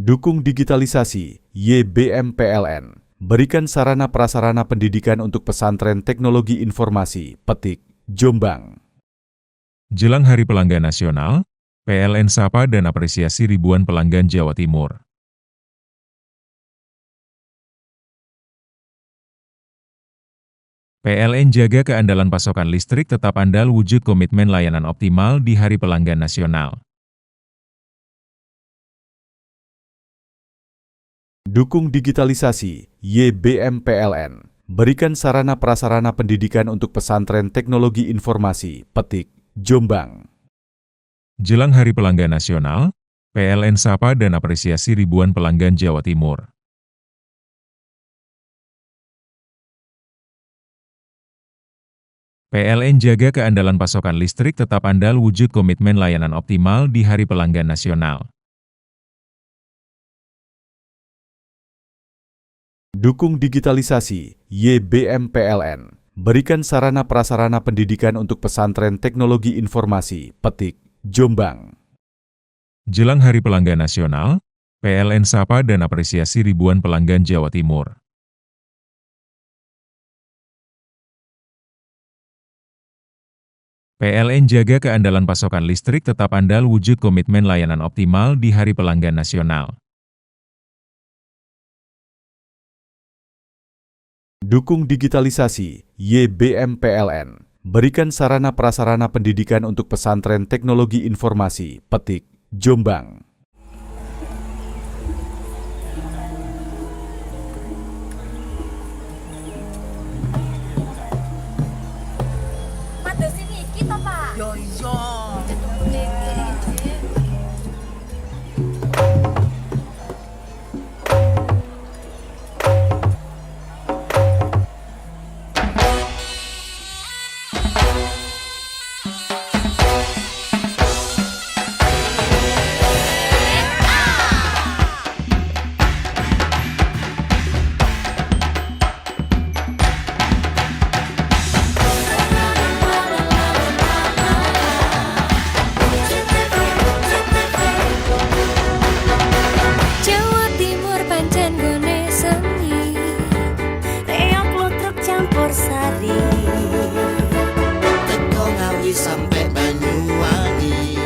Dukung digitalisasi, YBM PLN. Berikan sarana prasarana pendidikan untuk pesantren teknologi informasi, Petik, Jombang. Jelang Hari Pelanggan Nasional, PLN sapa dan apresiasi ribuan pelanggan Jawa Timur. PLN jaga keandalan pasokan listrik tetap andal wujud komitmen layanan optimal di Hari Pelanggan Nasional. Dukung digitalisasi, YBM PLN. Berikan sarana prasarana pendidikan untuk pesantren teknologi informasi, Petik, Jombang. Jelang Hari Pelanggan Nasional, PLN sapa dan apresiasi ribuan pelanggan Jawa Timur. PLN jaga keandalan pasokan listrik tetap andal wujud komitmen layanan optimal di Hari Pelanggan Nasional. Dukung digitalisasi, YBM PLN. berikan sarana prasarana pendidikan untuk pesantren teknologi informasi, Petik, Jombang. Jelang Hari Pelanggan Nasional, PLN sapa dan apresiasi ribuan pelanggan Jawa Timur. PLN jaga keandalan pasokan listrik tetap andal wujud komitmen layanan optimal di Hari Pelanggan Nasional. Dukung digitalisasi, YBM PLN. Berikan sarana prasarana pendidikan untuk pesantren teknologi informasi, Petik, Jombang. Jawa Timur pancen gone seni, reok lutruk campur sari, teko Ngawi sampai Banyuwangi,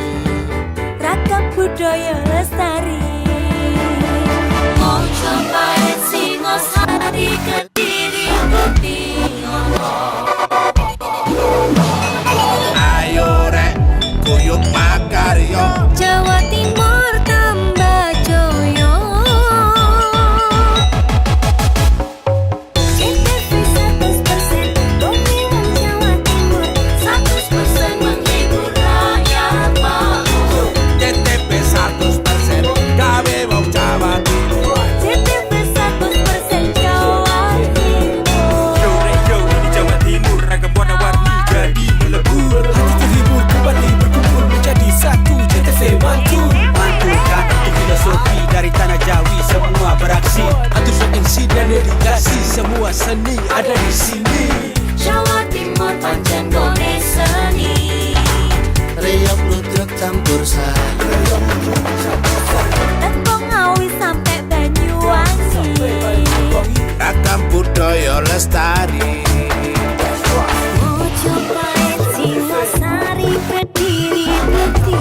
ragam budaya lestari. Mojopahit Singosari Kediri Bukti. ayo rek kuyuk makaryo, Jawa Timur tambah joyo. CTV 100% Pemimpin Jawa Timur, 100% menghibur rakyat makmur. TTP 100% gawe wong Jawa Timur. CTV 100% Jawa Timur. Yo di Jawa Timur ragam warna-warni jadi melebur. Hati terhibur kembali berkumpul menjadi satu. JTV mantul mantulkan itu filosofi dari tanah Jawi, semua beraksi. Atur MC dan dedikasi, semua seni ada di sini. Jawa Timur pancen gone seni, Reok lutruk campur sari, teko Ngawi sampai Banyuwangi. ragam budaya lestari. Mojopahit Singosari Kediri Bukti.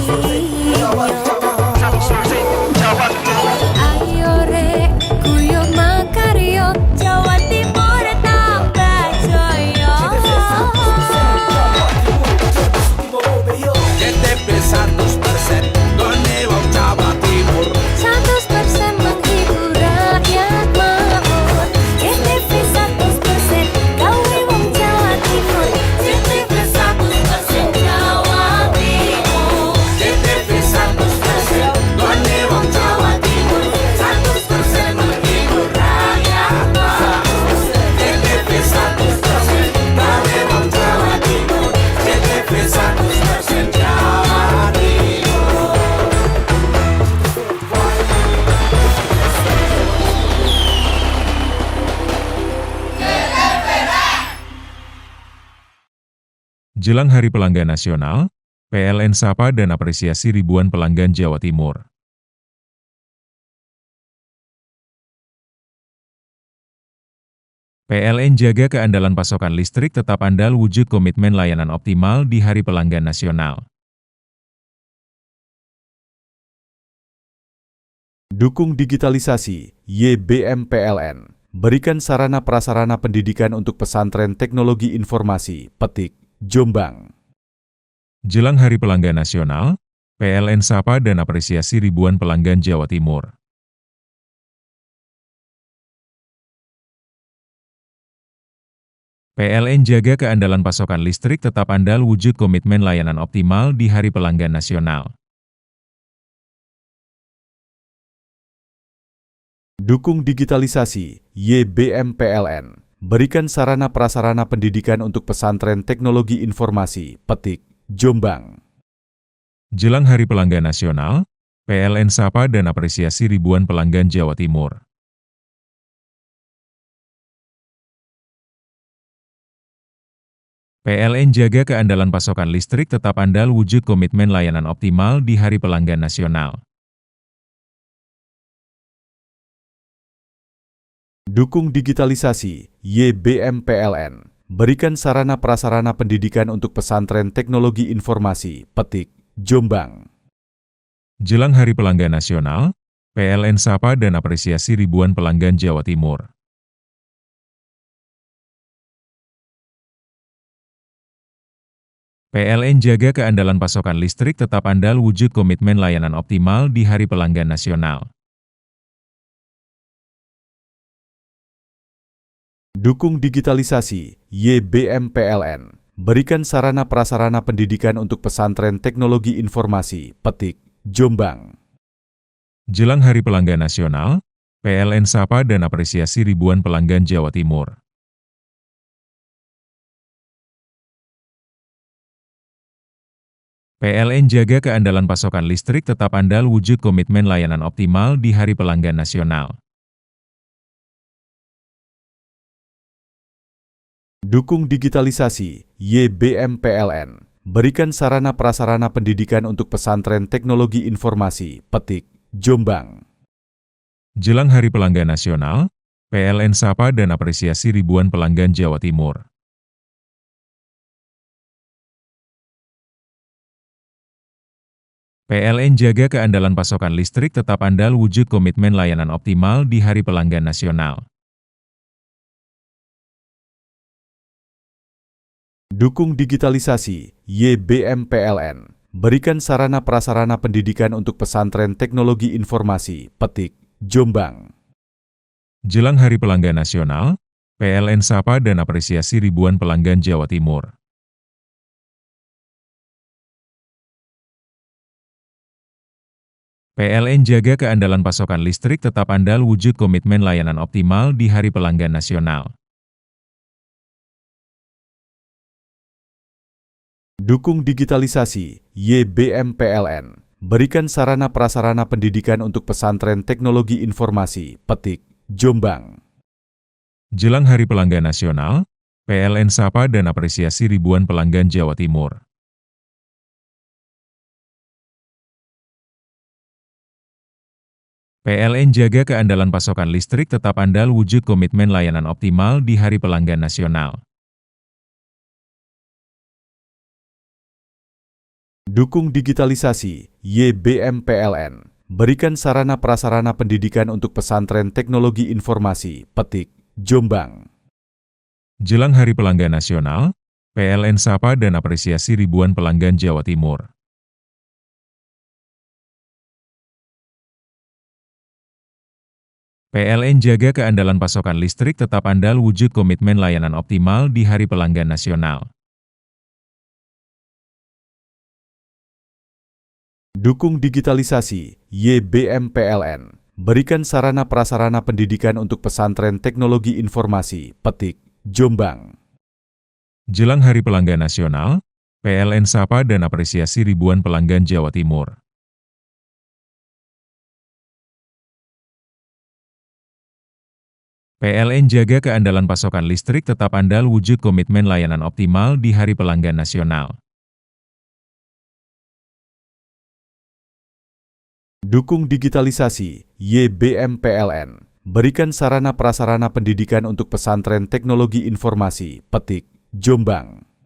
Ayo rek kuyuk makaryo, Jawa Timur tambah joyo. JTP 100% gone wong Jawa Timur. 100% menghibur rakyat makmur. CTV 100% gawe wong Jawa Timur. CTV 100% Jawa Timur. JTP 100% gone wong Jawa Timur. 100% menghibur rakyat makmur. JTP 100% gawe wong Jawa Timur. JTV 100% Jawa Timur. Jelang Hari Pelanggan Nasional, PLN sapa dan apresiasi ribuan pelanggan Jawa Timur. PLN jaga keandalan pasokan listrik tetap andal wujud komitmen layanan optimal di Hari Pelanggan Nasional. Dukung digitalisasi, YBM PLN. Berikan sarana prasarana pendidikan untuk pesantren teknologi informasi, Petik, Jombang. Jelang Hari Pelanggan Nasional, PLN sapa dan apresiasi ribuan pelanggan Jawa Timur. PLN jaga keandalan pasokan listrik tetap andal wujud komitmen layanan optimal di Hari Pelanggan Nasional. Dukung digitalisasi, YBM PLN. Berikan sarana prasarana pendidikan untuk pesantren teknologi informasi, Petik, Jombang. Jelang Hari Pelanggan Nasional, PLN sapa dan apresiasi ribuan pelanggan Jawa Timur. PLN jaga keandalan pasokan listrik tetap andal wujud komitmen layanan optimal di Hari Pelanggan Nasional. Dukung digitalisasi, YBM PLN. Berikan sarana prasarana pendidikan untuk pesantren teknologi informasi, Petik, Jombang. Jelang Hari Pelanggan Nasional, PLN sapa dan apresiasi ribuan pelanggan Jawa Timur. PLN jaga keandalan pasokan listrik tetap andal wujud komitmen layanan optimal di Hari Pelanggan Nasional. Dukung digitalisasi, YBM PLN. Berikan sarana prasarana pendidikan untuk pesantren teknologi informasi, Petik, Jombang. Jelang Hari Pelanggan Nasional, PLN sapa dan apresiasi ribuan pelanggan Jawa Timur. PLN jaga keandalan pasokan listrik tetap andal wujud komitmen layanan optimal di Hari Pelanggan Nasional. Dukung digitalisasi, YBM PLN. Berikan sarana prasarana pendidikan untuk pesantren teknologi informasi, Petik, Jombang. Jelang Hari Pelanggan Nasional, PLN sapa dan apresiasi ribuan pelanggan Jawa Timur. PLN jaga keandalan pasokan listrik tetap andal wujud komitmen layanan optimal di Hari Pelanggan Nasional. Dukung digitalisasi, YBM PLN. Berikan sarana prasarana pendidikan untuk pesantren teknologi informasi, Petik, Jombang. Jelang Hari Pelanggan Nasional, PLN sapa dan apresiasi ribuan pelanggan Jawa Timur. PLN jaga keandalan pasokan listrik tetap andal wujud komitmen layanan optimal di Hari Pelanggan Nasional. Dukung digitalisasi, YBM PLN. Berikan sarana prasarana pendidikan untuk pesantren teknologi informasi, Petik, Jombang. Jelang Hari Pelanggan Nasional, PLN sapa dan apresiasi ribuan pelanggan Jawa Timur. PLN jaga keandalan pasokan listrik tetap andal wujud komitmen layanan optimal di Hari Pelanggan Nasional. Dukung digitalisasi, YBM PLN. Berikan sarana prasarana pendidikan untuk pesantren teknologi informasi, Petik, Jombang. Jelang Hari Pelanggan Nasional, PLN sapa dan apresiasi ribuan pelanggan Jawa Timur. PLN jaga keandalan pasokan listrik tetap andal wujud komitmen layanan optimal di Hari Pelanggan Nasional. Dukung digitalisasi, YBM PLN. Berikan sarana prasarana pendidikan untuk pesantren teknologi informasi, Petik, Jombang. Jelang Hari Pelanggan Nasional, PLN sapa dan apresiasi ribuan pelanggan Jawa Timur. PLN jaga keandalan pasokan listrik tetap andal wujud komitmen layanan optimal di Hari Pelanggan Nasional. Dukung digitalisasi, YBM PLN. Berikan sarana prasarana pendidikan untuk pesantren teknologi informasi, Petik, Jombang.